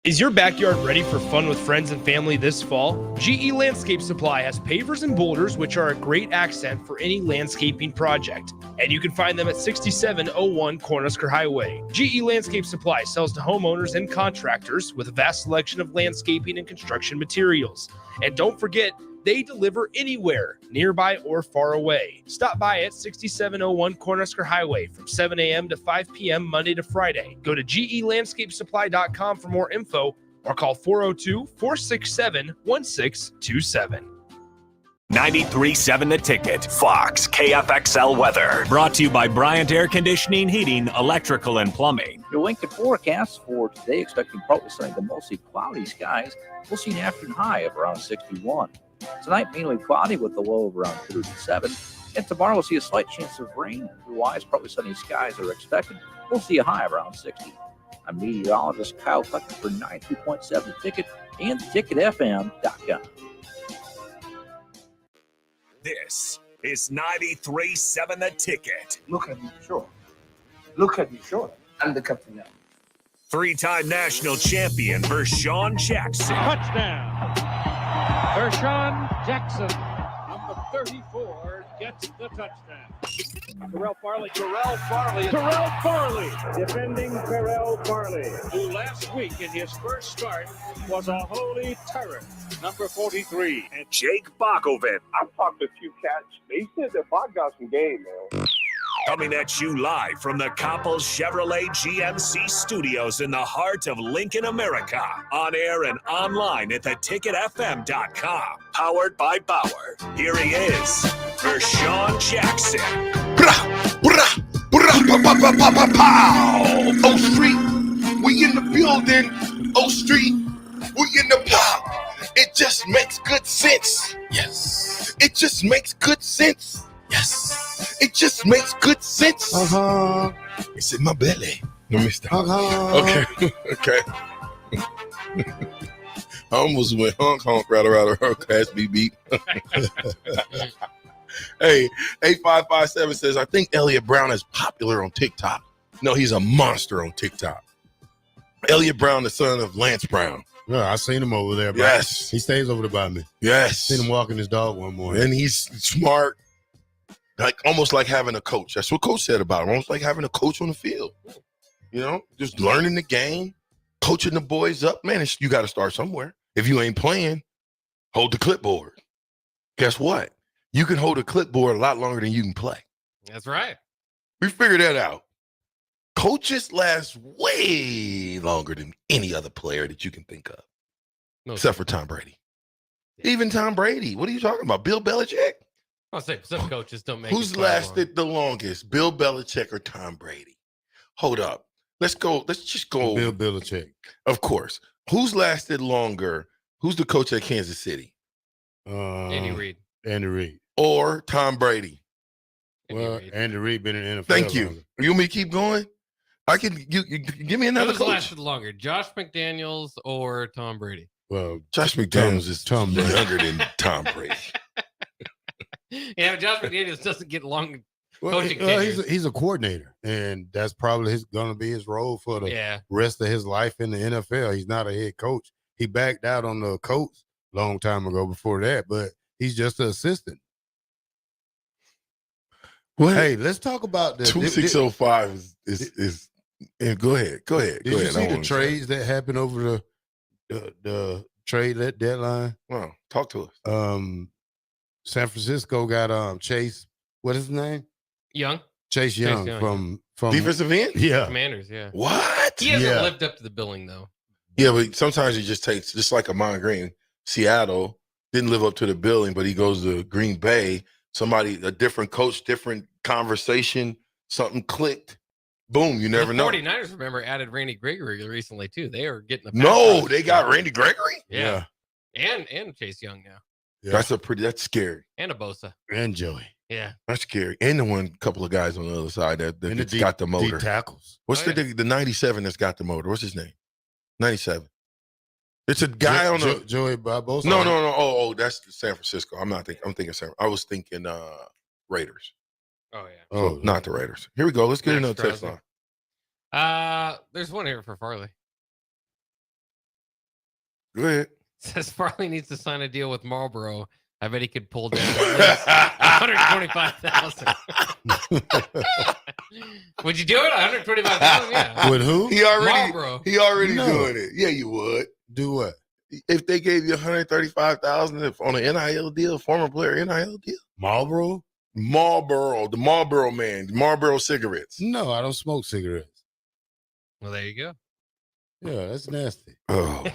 Is your backyard ready for fun with friends and family this fall? GE Landscape Supply has pavers and boulders, which are a great accent for any landscaping project. And you can find them at 6701 Cornhusker Highway. GE Landscape Supply sells to homeowners and contractors with a vast selection of landscaping and construction materials. And don't forget, they deliver anywhere, nearby or far away. Stop by at 6701 Cornhusker Highway from 7 a.m. to 5 p.m. Monday to Friday. Go to gelandscapesupply.com for more info or call 402-467-1627. 93.7 The Ticket, Fox, KFXL weather. Brought to you by Bryant Air Conditioning, Heating, Electrical, and Plumbing. Your Lincoln forecast for today, expecting partly sunny to mostly cloudy skies. We'll see an afternoon high of around 61. Tonight, mainly cloudy with a low of around 37. And tomorrow, we'll see a slight chance of rain. Otherwise, partly sunny skies are expected. We'll see a high of around 60. I'm meteorologist Kyle Tucker for 92.7 The Ticket and ticketfm.com. This is 93.7 The Ticket. Look at me, sure. Look at me, sure. I'm the captain now. Three-time national champion Vershawn Jackson. Touchdown. Vershawn Jackson, number 34, gets the touchdown. Terrell Farley. Defending Terrell Farley, who last week in his first start was a holy terror. Number 43. And Jake Bakoven. I've talked to a few cats. They said that Bach got some game, man. Coming at you live from the Coppel Chevrolet GMC studios in the heart of Lincoln, America. On air and online at theticketfm.com. Powered by Bauer. Here he is, Vershawn Jackson. O Street, we in the building. O Street, we in the pop. It just makes good sense. Yes. It just makes good sense. Yes. It just makes good sense. It's in my belly. No, mister. Okay. I almost went honk right around her class beep. Hey, 8557 says, I think Elliot Brown is popular on TikTok. No, he's a monster on TikTok. Elliot Brown, the son of Lance Brown. Yeah, I seen him over there. Bro. Yes. He stays over there by me. Yes. Seen him walking his dog one morning. And he's smart, like almost like having a coach. That's what Coach said about him. Almost like having a coach on the field. You know, just learning the game, coaching the boys up. Man, you got to start somewhere. If you ain't playing, hold the clipboard. Guess what? You can hold a clipboard a lot longer than you can play. That's right. We figured that out. Coaches last way longer than any other player that you can think of, except for Tom Brady. Yeah. Even Tom Brady. What are you talking about? Bill Belichick? I'll say some coaches don't make Who's lasted the longest? Bill Belichick or Tom Brady? Hold up. Let's go. Let's just go. Bill Belichick. Of course. Who's lasted longer? Who's the coach at Kansas City? Andy Reid. Andy Reid. Or Tom Brady? Andy Reid been in the NFL. Thank you. Longer. You want me to keep going? I can. You give me another Who's coach. lasted longer, Josh McDaniels or Tom Brady? Well, Josh McDaniels is younger than Tom Brady. Yeah, Josh McDaniels doesn't get long coaching. He's a coordinator, and that's probably going to be his role for the rest of his life in the NFL. He's not a head coach. He backed out on the coach a long time ago before that, but he's just an assistant. What? Hey, let's talk about the 2605 is and go ahead. Did you see the trades that happened over the trade deadline? Well, talk to us. San Francisco got Chase. What is his name? Young. Chase Young from defensive end. Yeah, Commanders. Yeah. What? He hasn't lived up to the billing though. Yeah, but sometimes he just takes, just like Amon Green. Seattle didn't live up to the billing, but he goes to Green Bay. A different coach, different conversation, something clicked. Boom, you never know. 49ers, remember, added Randy Gregory recently, too. They are getting the No, they got Randy Gregory? Yeah. And Chase Young now. Yeah. That's scary. And a Bosa. And Joey. Yeah. That's scary. And the couple of guys on the other side that's got the motor. Tackles. What's the 97 that's got the motor? What's his name? 97. It's a guy on the Joey Barbosa. No. Oh, that's San Francisco. I'm thinking I was thinking Raiders. Oh yeah. Oh, not the Raiders. Here we go. Let's get another text line. There's one here for Farley. Go ahead. It says Farley needs to sign a deal with Marlboro. I bet he could pull down at least 125,000. Would you do it? 125,000? Yeah. With who? He already No. doing it. Yeah, you would. Do what? If they gave you 135,000 on an NIL deal, former player NIL deal. Marlboro, the Marlboro man, Marlboro cigarettes. No, I don't smoke cigarettes. Well, there you go. Yeah, that's nasty. Oh,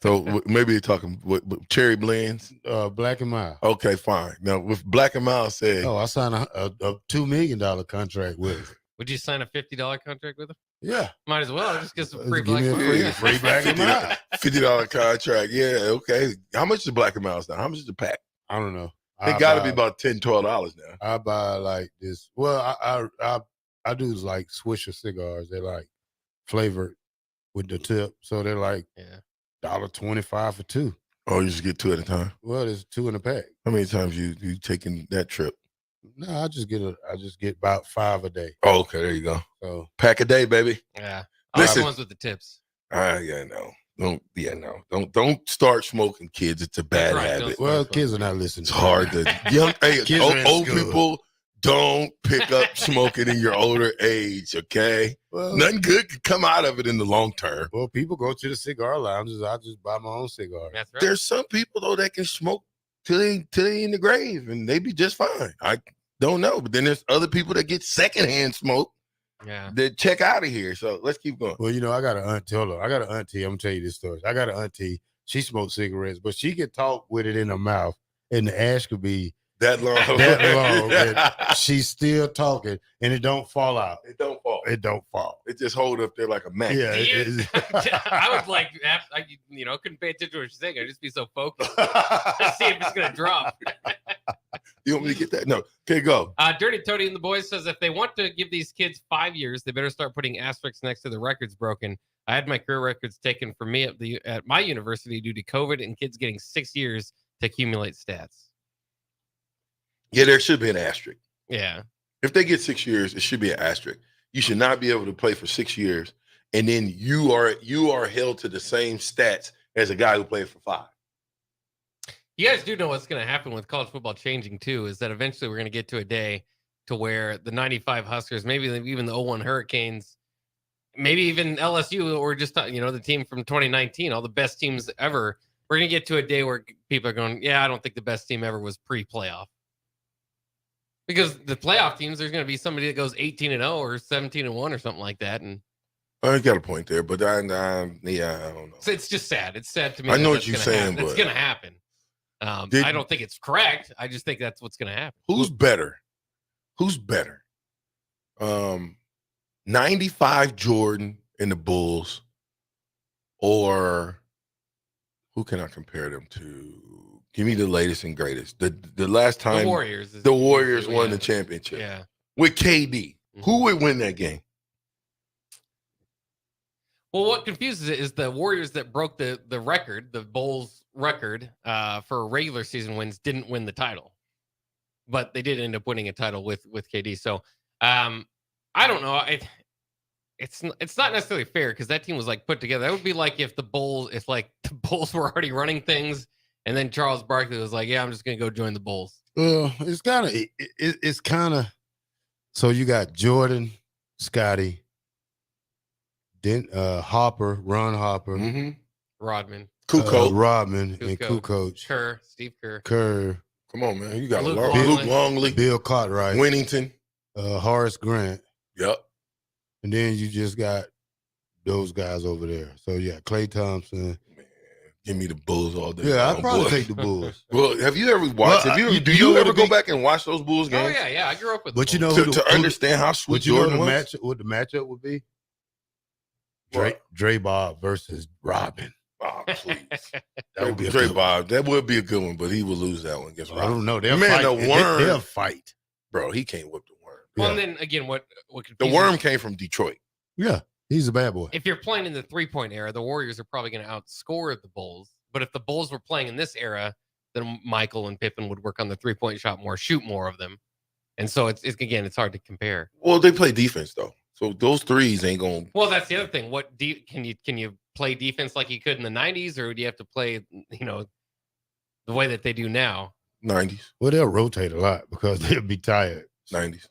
so maybe you're talking with cherry blends. Black and Mild. Okay, fine. Now with Black and Mild said, I signed a $2 million contract with him. Would you sign a $50 contract with him? Yeah. Might as well. Just get some free Give Black me a and free Black and Mild. $50 contract. Yeah, okay. How much is Black and Mild now? How much is the pack? I don't know. They got to be about $10, $12 now. I buy like this. Well, I do like Swisher cigars. They're like flavored with the tip, so they're like $1.25 for two. Oh, you just get two at a time? Well, there's two in a pack. How many times you taking that trip? No, I just get about 5 a day. Oh, okay, there you go. So pack a day, baby. Yeah. Listen, the ones with the tips. Don't start smoking, kids. It's a bad right, habit. Well, kids are not listening. It's hard to old people don't pick up smoking in your older age, okay? Well, nothing good could come out of it in the long term. Well, people go to the cigar lounges. I just buy my own cigar. That's right. There's some people though that can smoke till they in the grave and they be just fine. I don't know, but then there's other people that get secondhand smoke. Yeah. That check out of here. So let's keep going. Well, I got an auntie. Hold on. I got an auntie. I'm gonna tell you this story. I got an auntie. She smokes cigarettes, but she could talk with it in her mouth, and the ash could be that long. And she's still talking, and it don't fall out. It don't fall. It don't fall. It just hold up there like a magnet. Yeah. I would like, couldn't pay attention to what she's saying. I'd just be so focused to see if it's gonna drop. You want me to get that? No. Okay, go. Dirty Toady and the boys says if they want to give these kids 5 years, they better start putting asterisks next to the records broken. I had my career records taken from me at my university due to COVID, and kids getting 6 years to accumulate stats. Yeah, there should be an asterisk. Yeah. If they get 6 years, it should be an asterisk. You should not be able to play for 6 years, and then you are held to the same stats as a guy who played for 5. You guys do know what's going to happen with college football changing too, is that eventually we're going to get to a day to where the 95 Huskers, maybe even the 01 Hurricanes, maybe even LSU, or just, the team from 2019, all the best teams ever. We're going to get to a day where people are going, yeah, I don't think the best team ever was pre-playoff. Because the playoff teams, there's going to be somebody that goes 18-0 or 17-1 or something like that. And I got a point there, but I don't know. So it's just sad. It's sad to me. I know what you're saying, but it's going to happen. I don't think it's correct. I just think that's what's going to happen. Who's better? 95 Jordan and the Bulls, or who can I compare them to? Give me the latest and greatest. The last time the Warriors won the championship. Yeah. With KD. Mm-hmm. Who would win that game? Well, what confuses it is the Warriors that broke the record, the Bulls record for regular season wins, didn't win the title. But they did end up winning a title with KD. So I don't know. It's not necessarily fair because that team was like put together. That would be like if the Bulls were already running things, and then Charles Barkley was like, "Yeah, I'm just gonna go join the Bulls." It's kind of. So you got Jordan, Scotty, then Hopper, Ron Hopper, Rodman, Rodman, and Kukoc, Kerr, Steve Kerr. Come on, man, you got Luke Longley, Bill Cartwright, Winnington, Horace Grant. Yep. And then you just got those guys over there. So yeah, Klay Thompson. Give me the Bulls all day. Yeah, I'd probably take the Bulls. Well, have you ever watched? Do you ever go back and watch those Bulls games? Oh yeah, I grew up with. But you know, to understand how sweet Jordan was. What the matchup would be? Dre Bob versus Robin. Oh, please. That would be Dre Bob. That would be a good one, but he would lose that one against Robin. I don't know. They'll fight. The worm. They'll fight, bro. He can't whip the worm. Well, and then again, what the worm came from Detroit. Yeah, he's a bad boy. If you're playing in the 3-point era, the Warriors are probably going to outscore the Bulls. But if the Bulls were playing in this era, then Michael and Pippen would work on the 3-point shot more, shoot more of them. And so it's hard to compare. Well, they play defense though, so those threes ain't going. Well, that's the other thing. What can you play defense like you could in the 90s, or do you have to play the way that they do now? 90s. Well, they'll rotate a lot because they'll be tired. 90s.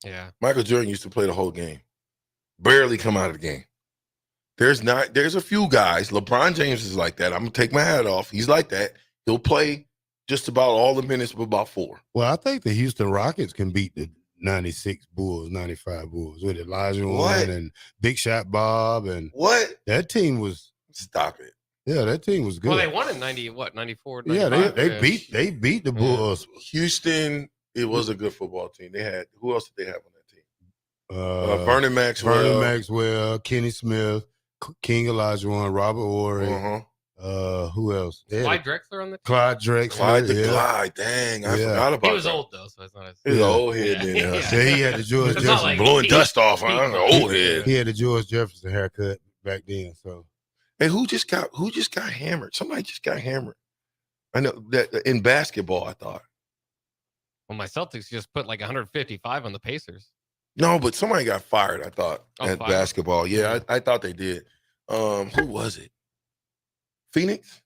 Yeah. Michael Jordan used to play the whole game, barely come out of the game. There's a few guys. LeBron James is like that. I'm gonna take my hat off. He's like that. He'll play just about all the minutes, but about 4. Well, I think the Houston Rockets can beat the 96 Bulls, 95 Bulls with Elijah Warren and Big Shot Bob and that team was. Stop it. Yeah, that team was good. Well, they won in 94. Yeah, they beat the Bulls. Houston, it was a good football team. They had who else did they have on that team? Vernon Maxwell, Kenny Smith, King Elijah Warren, Robert Horry. Who else? Clyde Drexler on the team? Clyde Drexler. Clyde. Dang, I forgot about that. He was old though, so it's not as. He's an old head then. So he had the George Jefferson blowing dust off. I'm an old head. He had the George Jefferson haircut back then. So, hey, who just got hammered? Somebody just got hammered. I know that in basketball. I thought. Well, my Celtics just put like 155 on the Pacers. No, but somebody got fired. I thought at basketball. Yeah, I thought they did. Who was it? Phoenix?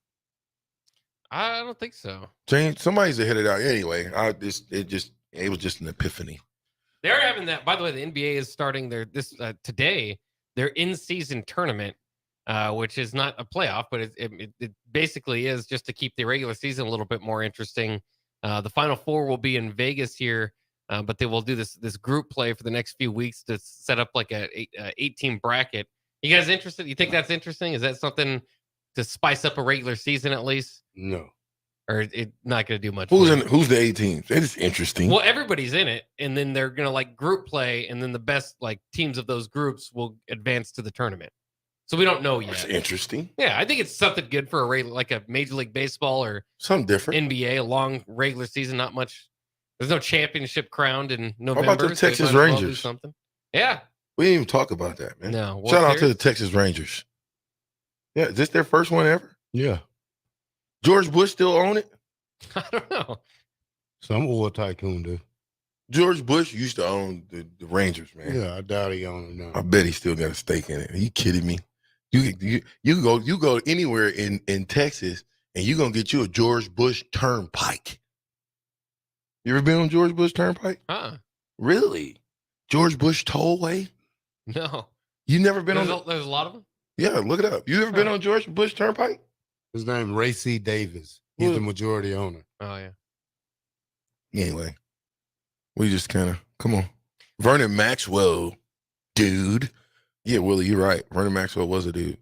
I don't think so. James, somebody's hit it out. Anyway, it was just an epiphany. They're having that. By the way, the NBA is starting today their in-season tournament, which is not a playoff, but it basically is just to keep the regular season a little bit more interesting. The Final Four will be in Vegas here, but they will do this group play for the next few weeks to set up like a 8-team bracket. You guys interested? You think that's interesting? Is that something to spice up a regular season at least? No. Or it's not going to do much. Who's the 8 teams? It is interesting. Well, everybody's in it, and then they're going to like group play, and then the best like teams of those groups will advance to the tournament. So we don't know yet. That's interesting. Yeah, I think it's something good for like a Major League Baseball or something different. NBA, a long regular season, not much. There's no championship crowned in November. How about the Texas Rangers? Something. Yeah. We didn't even talk about that, man. No. Shout out to the Texas Rangers. Yeah, is this their first one ever? Yeah. George Bush still own it? I don't know. Some oil tycoon do. George Bush used to own the Rangers, man. Yeah, I doubt he owns it now. I bet he still got a stake in it. Are you kidding me? You go anywhere in Texas and you're gonna get you a George Bush Turnpike. You ever been on George Bush Turnpike? Really? George Bush Tollway? No. You never been There's on? there's a lot of them? Yeah, look it up. You ever been on George Bush Turnpike? His name Ray C. Davis. He's the majority owner. Oh, yeah. Anyway, we just kind of, come on. Vernon Maxwell, dude. Yeah, Willie, you're right. Vernon Maxwell was a dude.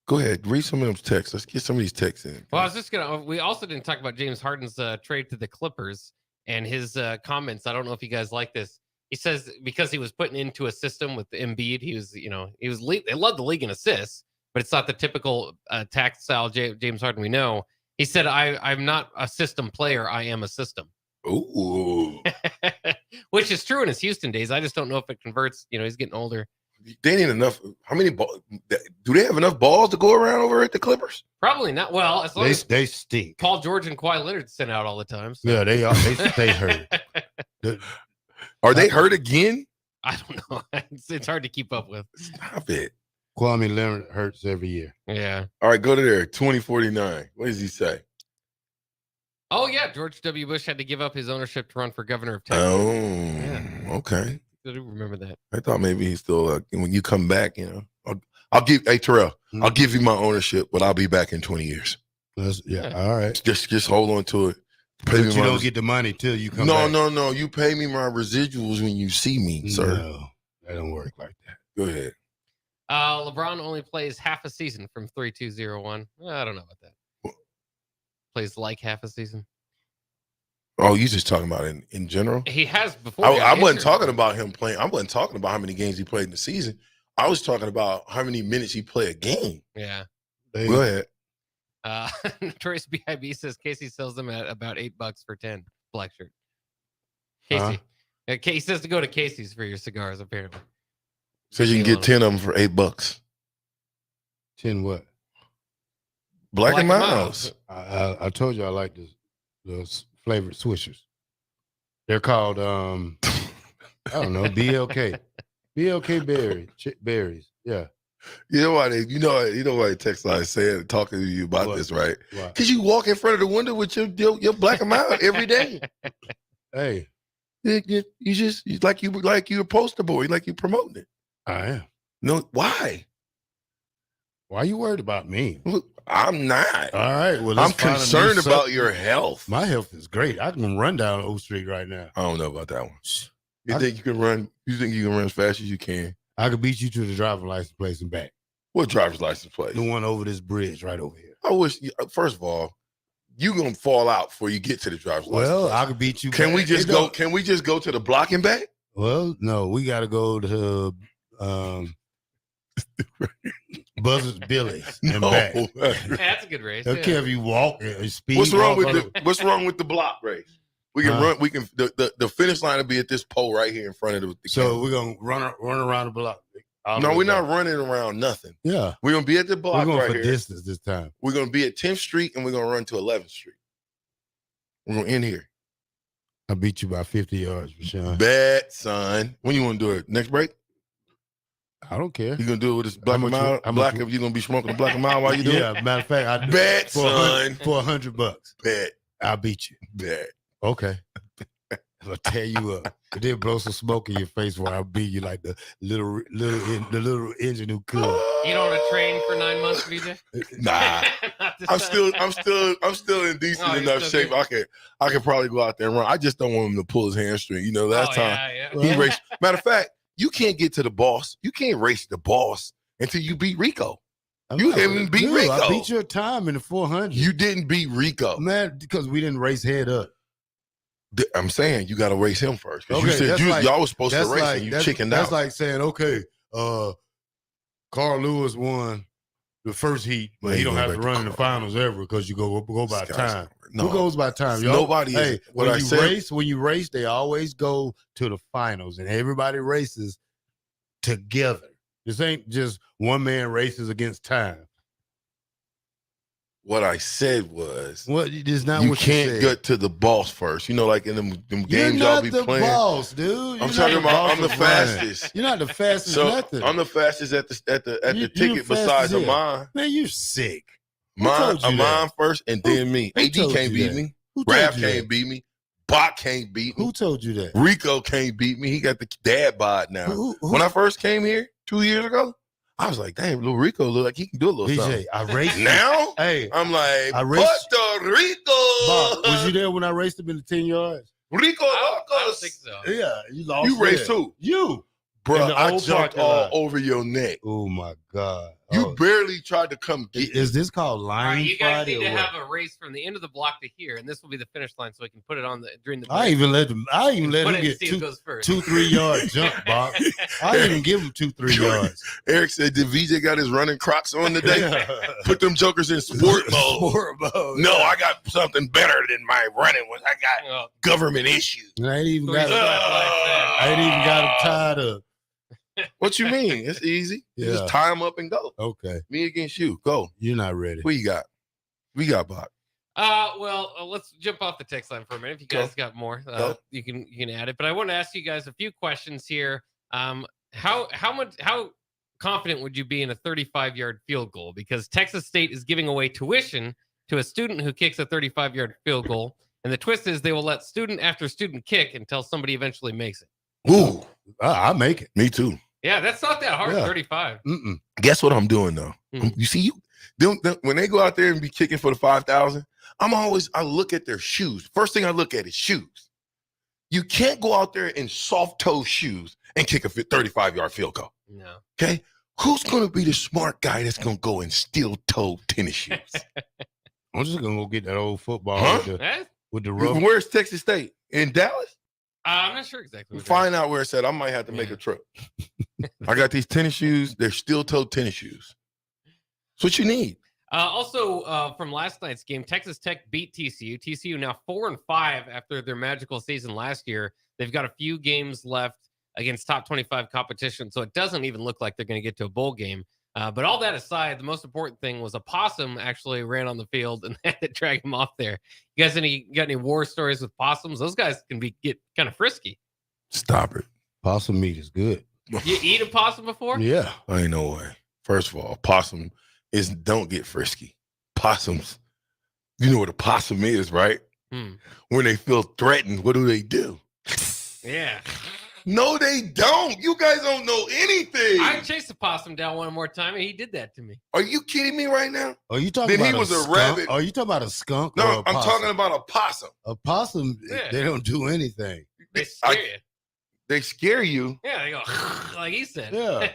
Go ahead, read some of those texts. Let's get some of these texts in. Well, I was just we also didn't talk about James Harden's trade to the Clippers and his comments. I don't know if you guys like this. He says because he was putting into a system with Embiid, they led the league in assists, but it's not the typical attack style James Harden we know. He said, I'm not a system player. I am a system. Ooh. Which is true in his Houston days. I just don't know if it converts. He's getting older. They need enough. How many balls? Do they have enough balls to go around over at the Clippers? Probably not. Well, as long as They stink. Paul George and Kawhi Leonard sent out all the time. So. Yeah, they are. They hurt. Are they hurt again? I don't know. It's hard to keep up with. Stop it. Kwame Leonard hurts every year. Yeah. All right, go to there. 2049. What does he say? Oh, yeah. George W. Bush had to give up his ownership to run for governor of Texas. Oh, yeah. Okay. I do remember that. I thought maybe he's still, when you come back, I'll give, hey, Terrell, I'll give you my ownership, but I'll be back in 20 years. All right. Just hold on to it. But you don't get the money till you come back. No. You pay me my residuals when you see me, sir. No, that don't work like that. Go ahead. LeBron only plays half a season from 3-2-0-1. I don't know about that. Plays like half a season. Oh, you just talking about in general? He has before. I wasn't talking about him playing. I wasn't talking about how many games he played in the season. I was talking about how many minutes he played a game. Yeah. Go ahead. Notorious BIB says Casey sells them at about $8 for 10 black shirt. Casey. He says to go to Casey's for your cigars, apparently. So you can get 10 of them for $8. 10 what? Black and Miles. I told you I like those flavored swishers. They're called I don't know, BLK. BLK berries. Yeah. You know why the text line saying talking to you about this, right? Because you walk in front of the window with your black and mild every day. Hey. You like you a poster boy, like you promoting it. I am. No, why? Why are you worried about me? I'm not. All right. Well, I'm concerned about your health. My health is great. I can run down O Street right now. I don't know about that one. You think you can run as fast as you can? I could beat you to the driver's license place and back. What driver's license place? The one over this bridge right over here. I wish. First of all, you gonna fall out before you get to the driver's license. Well, I could beat you. Can we just go? Can we just go to the block and back? Well, no, we got to go to Buzzard's Billy's and back. That's a good race. I don't care if you walk and speed. What's wrong with the block race? We can run. We can. The finish line will be at this pole right here in front of the So camera. we're gonna run around the block. No, we're not running around nothing. Yeah, we're gonna be at the block we're going right for here. distance this time. We're gonna be at 10th Street and we're gonna run to 11th Street. We're gonna end here. I beat you by 50 yards, Rashawn. Bet, son. When you want to do it? Next break? I don't care. You gonna do it with this black and mild? You gonna be smoking the black and mild while you do it? Yeah, matter of fact, I bet, for son. For $100. Bet. I'll beat you. Bet. Okay. I'll tear you up. And then blow some smoke in your face while I beat you like the little engine who could. You don't want to train for 9 months, BJ? Nah. I'm still in decent enough shape. I can probably go out there and run. I just don't want him to pull his hamstring. Last time he raced. Matter of fact, you can't get to the boss. You can't race the boss until you beat Rico. You haven't beat Rico. I beat your time in the 400. You didn't beat Rico. Man, because we didn't race head up. I'm saying you got to race him first. Okay, you said y'all was supposed to race and you chickened out. That's like saying, okay, Carl Lewis won the first heat, but he don't have to run in the finals ever because you go by time. No. Who goes by time? Nobody. Hey, when you race, they always go to the finals, and everybody races together. This ain't just one man races against time. What I said was, what is not you what can't you said. get to the boss first. You know, like in them You're games y'all not be the playing. boss, dude. I'm You're talking not about boss I'm the of mine. fastest. You're not the fastest. So nothing. I'm the fastest at the You- ticket you're fast besides as hell. mine. Man, you sick. Who Mine, told you that? mine first, and then me. who AD told can't you beat that? me. Who told Rav you can't that? beat me. Bach can't beat me. Who told you that? Rico can't beat me. He got the dad bod now. Who- When I first came here 2 years ago, I was like, damn, little Rico look like he can do a little BJ, something. I raced Now, Hey, I'm like, I raced- Puerto Rico. Bob, was you there when I raced him in the 10 yards? Rico I don't Locos. think so. Yeah, you lost. You raced there. too. You. Bro, In the I old jumped parking all lot. over your neck. Oh, my God. You Oh. barely tried to come get me. Is this called All Lion right, you guys Friday need or to what? have a race from the end of the block to here, and this will be the finish line, so we can put it on during the break. I even let him Put him it and get see who goes first. 2-3 yard jump, Bob. I didn't even give him 2-3 yards. Eric said, did VJ got his running Crocs on today? Put them jokers in sport mode. Sport mode. No, I got something better than my running ones. I got government issues. I ain't even got him tied up. What you mean? It's easy. You Yeah. just tie them up and go. Okay. Me against you. Go. You're not ready. What you got? We got Bach. Let's jump off the text line for a minute. If you guys got more, Go. you can add it. But I want to ask you guys a few questions here. How confident would you be in a 35-yard field goal? Because Texas State is giving away tuition to a student who kicks a 35-yard field goal, and the twist is they will let student after student kick until somebody eventually makes it. Ooh. I make it. Me too. Yeah, that's not that hard. Yeah. 35. Mm-mm. Guess what I'm doing though? Hmm. You see, when they go out there and be kicking for the 5,000, I look at their shoes. First thing I look at is shoes. You can't go out there in soft toe shoes and kick a 35-yard field goal. No. Okay, who's gonna be the smart guy that's gonna go in steel toe tennis shoes? I'm just gonna go get that old football Huh? with the rough. Where's Texas State? In Dallas? I'm not sure exactly. Find out where it's at. I might have to make a trip. I got these tennis shoes. They're steel-toed tennis shoes. That's what you need. Also, from last night's game, Texas Tech beat TCU. TCU now 4-5 after their magical season last year. They've got a few games left against top 25 competition, so it doesn't even look like they're going to get to a bowl game. But all that aside, the most important thing was a possum actually ran on the field and they had to drag him off there. You guys got any war stories with possums? Those guys can get kind of frisky. Stop it. Possum meat is good. You eat a possum before? Yeah. Ain't no way. First of all, possum don't get frisky. Possums, you know what a possum is, right? When they feel threatened, what do? Yeah. No, they don't. You guys don't know anything. I chased a possum down one more time and he did that to me. Are you kidding me right now? Are you talking Then about he was a skunk? rabbit. Are you talking about a skunk? or No, a I'm possum? talking about a possum. A possum. Yeah. They don't do anything. They scare you. They scare you. Yeah, they go like he said. Yeah.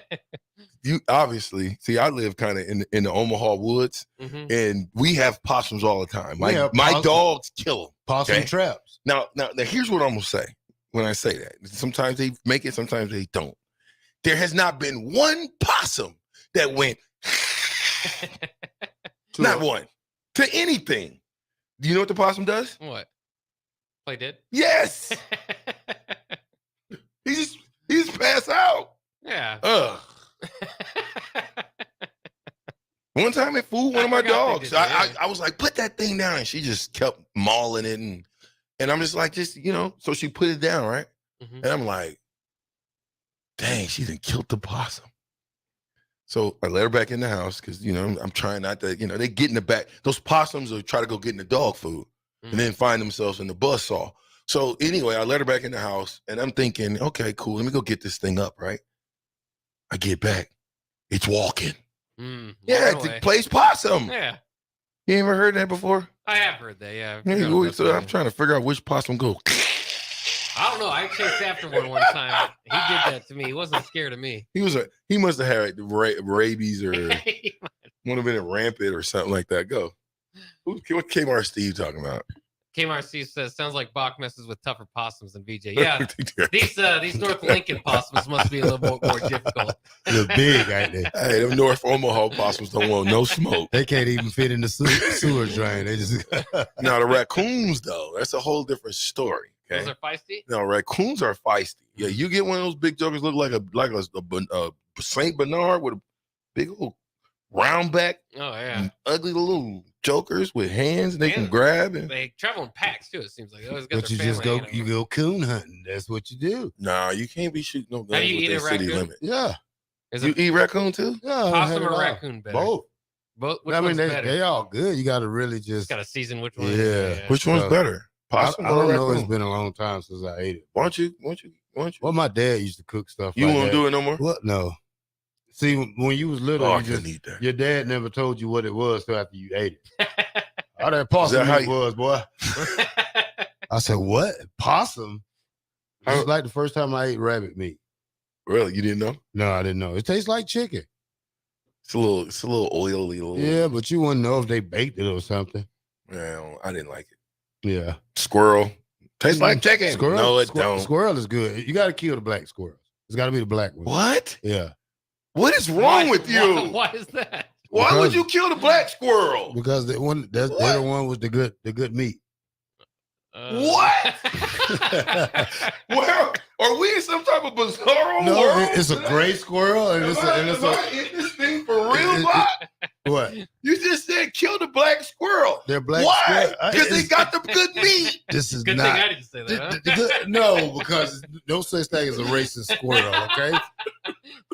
You obviously see. I live kind of in the Omaha woods, and we have possums all the time. We have My possum- dogs kill them. Possum traps. Now, here's what I'm gonna say when I say that. Sometimes they make it, sometimes they don't. There has not been one possum that went, not one, to anything. Do you know what the possum does? What? Play dead? Yes. he just pass out. Yeah. Ugh. One time it fooled one of my forgot they dogs. did that, I was like, put that thing down, and she just kept mauling it, and I'm just like, so she put it down, right? And I'm like, dang, she done killed the possum. So I let her back in the house because I'm trying not to, they get in the back. Those possums will try to go get in the dog food and then find themselves in the buzzsaw. So anyway, I let her back in the house, and I'm thinking, okay, cool, let me go get this thing up, right? I get back, it's walking. Yeah, it plays possum. Yeah. You ever heard that before? I have heard that, yeah. So I'm trying to figure out which possum go. I don't know. I chased after one time. He did that to me. He wasn't scared of me. He must have had rabies or would have been rampant or something like that. Go. What Kmart Steve talking about? KMRC says, sounds like Bach messes with tougher possums than VJ. Yeah, these North Lincoln possums must be a little more difficult. They're big, ain't they? Hey, them North Omaha possums don't want no smoke. They can't even fit in the sewer drain. They just Now the raccoons, though, that's a whole different story. Okay? Those are feisty? No, raccoons are feisty. Yeah, you get one of those big jokers look like a Saint Bernard with a big old round back. Oh, yeah. Ugly little jokers with hands they can grab. And They travel in packs too. It seems like they always got But their you just family go, hanging you go coon hunting. That's what you do. nah, you can't be shooting no How do guns you eat within a city raccoon? limit. Yeah. Is You it eat raccoon too? Yeah. I possum had or it all. raccoon better? Both. Both. Which I mean, one's better? they all good. You got to really just Got to season which one. Yeah. Which one's better? I Possum don't or know. It's raccoon? been a long time since I ate it. Why don't you? Well, my dad used to cook stuff. You like won't that. do it no more? What? No. See, when you was little, Oh, I you couldn't just, eat that. your dad never told you what it was till after you ate it. How that possum how meat was, boy. I said, what? Possum? This is like the first time I ate rabbit meat. Really? You didn't know? No, I didn't know. It tastes like chicken. It's a little oily. Yeah, but you wouldn't know if they baked it or something. Well, I didn't like it. Yeah. Squirrel. Tastes like chicken. Squirrel? No, it don't. Squirrel is good. You got to kill the black squirrels. It's got to be the black one. What? Yeah. What is wrong with you? Why is that? Why would you kill the black squirrel? Because they're the one with the good meat. What? Well, are we in some type of bizarre No, world? it's a gray squirrel, and it's Am I in this thing for real? Bob? What? You just said kill the black squirrel. They're black. Why? squirrel. Because they got the good meat. This is Good not. thing I didn't say that. Huh? No, because no such thing as a racist squirrel. Okay.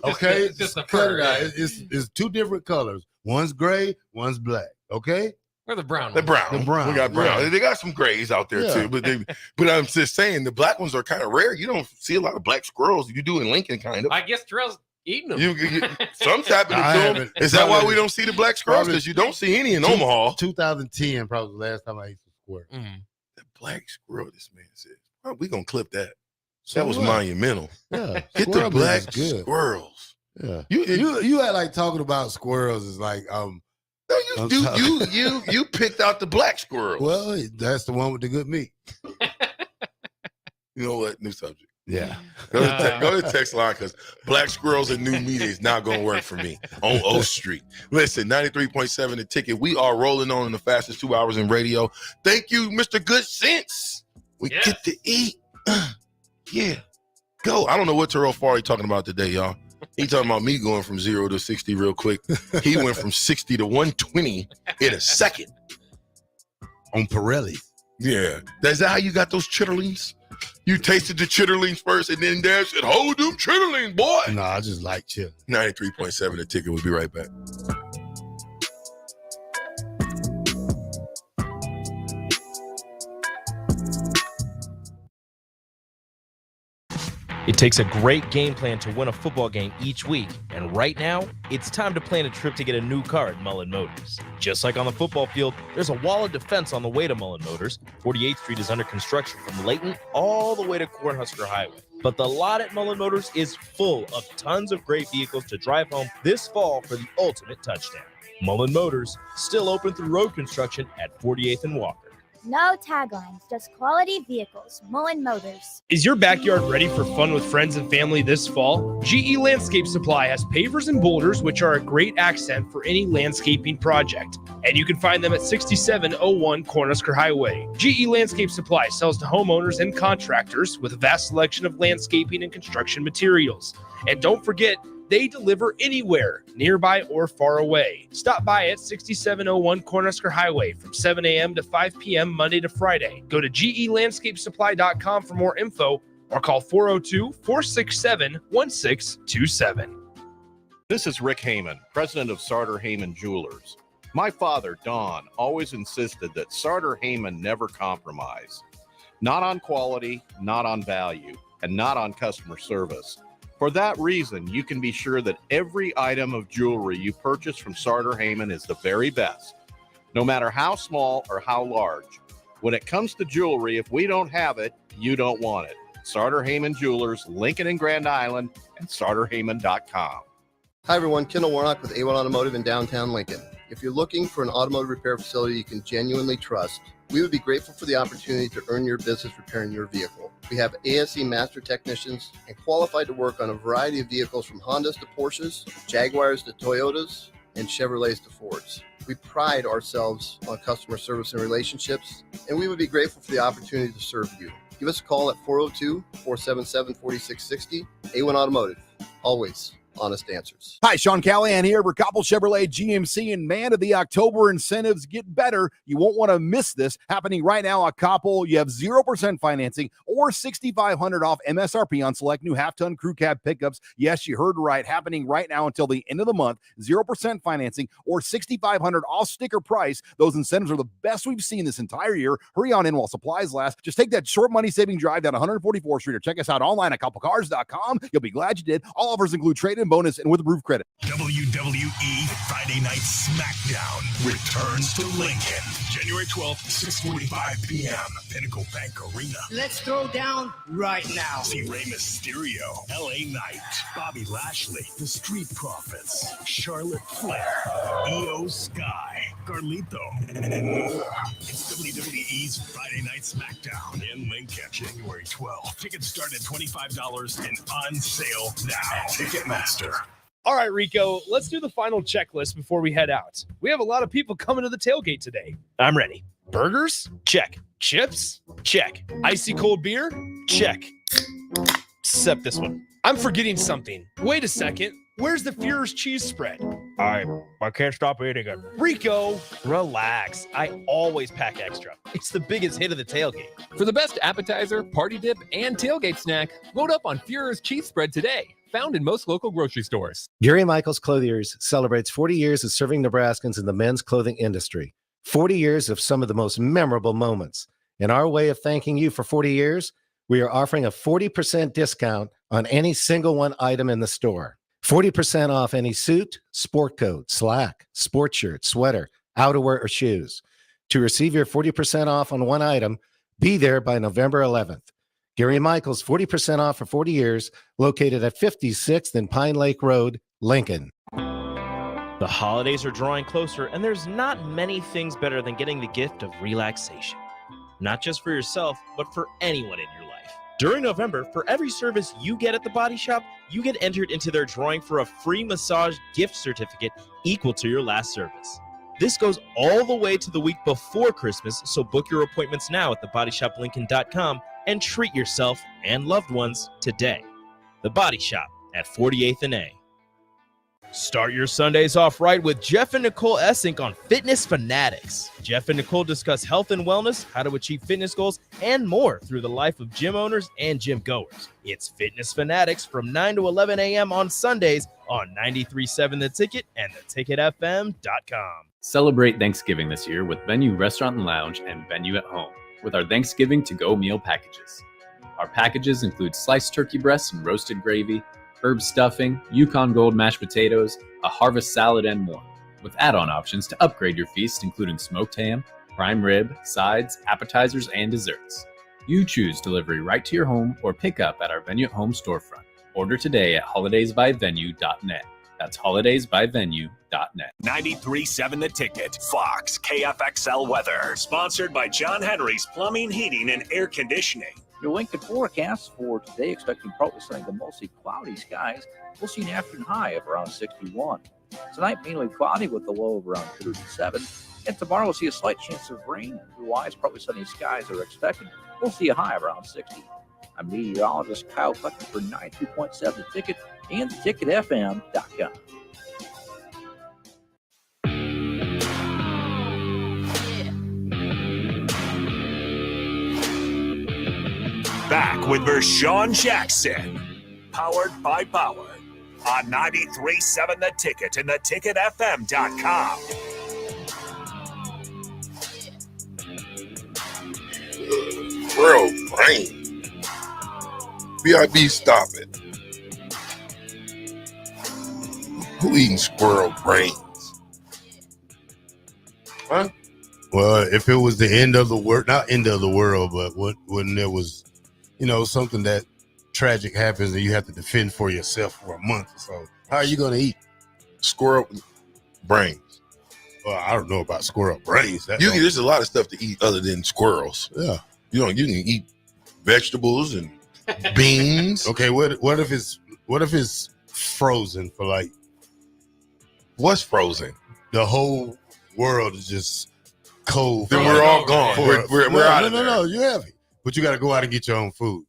Okay. It's just a cut fur, it out. yeah. It's two different colors. One's gray. One's black. Okay. Or the brown The one. brown. The brown, We got brown. yeah. They got some grays out there Yeah. too, but I'm just saying the black ones are kind of rare. You don't see a lot of black squirrels. You do in Lincoln, kind of. I guess Terrell's eating them. Something's happening I to them. haven't. Is that why Probably- we don't see the black squirrels? probably Because you don't see any in Omaha. 2010 probably the last time I ate some squirrel. The black squirrel, this man said. Oh, we gonna clip that. So That was what? monumental. Yeah. Get the Squirrel meat black is good. squirrels. Yeah. You You act like talking about squirrels is like no, I'm you sorry. you picked out the black squirrel. Well, that's the one with the good meat. You know what? New subject. Yeah. Go to the text line because black squirrels and new media is not going to work for me on O Street. Listen, 93.7 The Ticket. We are rolling on in the fastest 2 hours in radio. Thank you, Mr. Good Sense. We get to eat. Yeah. Go. I don't know what Terrell Farley talking about today, y'all. He talking about me going from 0 to 60 real quick. He went from 60 to 120 in a second. On Pirelli. Yeah. Is that how you got those chitterlings? You tasted the chitterlings first and then Dad said, hold them chitterlings, boy. No, I just like chili. 93.7 The Ticket. We'll be right back. It takes a great game plan to win a football game each week, and right now, it's time to plan a trip to get a new car at Mullen Motors. Just like on the football field, there's a wall of defense on the way to Mullen Motors. 48th Street is under construction from Layton all the way to Cornhusker Highway. But the lot at Mullen Motors is full of tons of great vehicles to drive home this fall for the ultimate touchdown. Mullen Motors, still open through road construction at 48th and Walker. No taglines, just quality vehicles. Mullen Motors. Is your backyard ready for fun with friends and family this fall? GE Landscape Supply has pavers and boulders, which are a great accent for any landscaping project. And you can find them at 6701 Cornhusker Highway. GE Landscape Supply sells to homeowners and contractors with a vast selection of landscaping and construction materials. And don't forget, they deliver anywhere, nearby or far away. Stop by at 6701 Cornhusker Highway from 7 a.m. to 5 p.m. Monday to Friday. Go to gelandscapesupply.com for more info or call 402-467-1627. This is Rick Heyman, president of Sartor Heyman Jewelers. My father, Don, always insisted that Sartor Heyman never compromise. Not on quality, not on value, and not on customer service. For that reason, you can be sure that every item of jewelry you purchase from Sartor Heyman is the very best, no matter how small or how large. When it comes to jewelry, if we don't have it, you don't want it. Sartor Heyman Jewelers, Lincoln and Grand Island, and sartorheyman.com. Hi, everyone. Kendall Warnock with A1 Automotive in downtown Lincoln. If you're looking for an automotive repair facility you can genuinely trust, we would be grateful for the opportunity to earn your business repairing your vehicle. We have ASE master technicians and qualified to work on a variety of vehicles from Hondas to Porsches, Jaguars to Toyotas, and Chevrolets to Fords. We pride ourselves on customer service and relationships, and we would be grateful for the opportunity to serve you. Give us a call at 402-477-4660. A1 Automotive, always honest answers. Hi, Sean Callahan here, Verkoppel Chevrolet GMC, and man of the October incentives get better. You won't want to miss this happening right now at Koppel. You have 0% financing or $6,500 off MSRP on select new half-ton crew cab pickups. Yes, you heard right, happening right now until the end of the month. 0% financing or $6,500 off sticker price. Those incentives are the best we've seen this entire year. Hurry on in while supplies last. Just take that short money-saving drive down 144th Street or check us out online at koppelcars.com. You'll be glad you did. All offers include trade-in bonus and with approved credit. WWE Friday Night SmackDown returns to Lincoln, January 12th, 6:45 p.m. Pinnacle Bank Arena. Let's throw down right now. See Rey Mysterio, LA Knight, Bobby Lashley, The Street Profits, Charlotte Flair, Io Sky, Carlito, and more. It's WWE's Friday Night SmackDown in Lincoln, January 12th. Tickets start at $25 and on sale now. Ticketmaster. All right, Rico, let's do the final checklist before we head out. We have a lot of people coming to the tailgate today. I'm ready. Burgers? Check. Chips? Check. Icy cold beer? Check. Except this one. I'm forgetting something. Wait a second. Where's the Führer's cheese spread? I can't stop eating it. Rico, relax. I always pack extra. It's the biggest hit of the tailgate. For the best appetizer, party dip, and tailgate snack, load up on Führer's cheese spread today. Found in most local grocery stores. Gary Michaels Clothiers celebrates 40 years of serving Nebraskans in the men's clothing industry. 40 years of some of the most memorable moments. In our way of thanking you for 40 years, we are offering a 40% discount on any single one item in the store. 40% off any suit, sport coat, slack, sports shirt, sweater, outerwear, or shoes. To receive your 40% off on one item, be there by November 11th. Gary Michaels, 40% off for 40 years, located at 56th and Pine Lake Road, Lincoln. The holidays are drawing closer, and there's not many things better than getting the gift of relaxation. Not just for yourself, but for anyone in your life. During November, for every service you get at the Body Shop, you get entered into their drawing for a free massage gift certificate equal to your last service. This goes all the way to the week before Christmas, so book your appointments now at thebodyshoplincoln.com and treat yourself and loved ones today. The Body Shop at 48th and A. Start your Sundays off right with Jeff and Nicole Essink on Fitness Fanatics. Jeff and Nicole discuss health and wellness, how to achieve fitness goals, and more through the life of gym owners and gym goers. It's Fitness Fanatics from 9 to 11 a.m. on Sundays on 93.7 The Ticket and theticketfm.com. Celebrate Thanksgiving this year with Venue Restaurant and Lounge and Venue at Home with our Thanksgiving to-go meal packages. Our packages include sliced turkey breasts and roasted gravy, herb stuffing, Yukon Gold mashed potatoes, a harvest salad, and more, with add-on options to upgrade your feast, including smoked ham, prime rib, sides, appetizers, and desserts. You choose delivery right to your home or pick up at our Venue at Home storefront. Order today at holidaysbyvenue.net. That's holidaysbyvenue.net. 93.7 The Ticket, Fox, KFXL weather. Sponsored by John Henry's Plumbing, Heating, and Air Conditioning. Your Lincoln forecast for today, expecting partly sunny to mostly cloudy skies. We'll see an afternoon high of around 61. Tonight, mainly cloudy with a low of around 37. And tomorrow, we'll see a slight chance of rain. Otherwise, partly sunny skies are expected. We'll see a high of around 60. I'm meteorologist Kyle Clucker for 92.7 The Ticket and theticketfm.com. Back with Vershawn Jackson, powered by Power, on 93.7 The Ticket and theticketfm.com. Bro, brain. BIB, stop it. Who eating squirrel brains? Huh? Well, if it was the end of the world, not end of the world, but when there was, something that tragic happens and you have to defend for yourself for a month or so, how are you going to eat? Squirrel brains. Well, I don't know about squirrel brains. There's a lot of stuff to eat other than squirrels. Yeah. You can eat vegetables and beans. Okay, what if it's frozen for like? What's frozen? The whole world is just cold. Then we're all gone. We're out of there. No, you have it. But you got to go out and get your own food.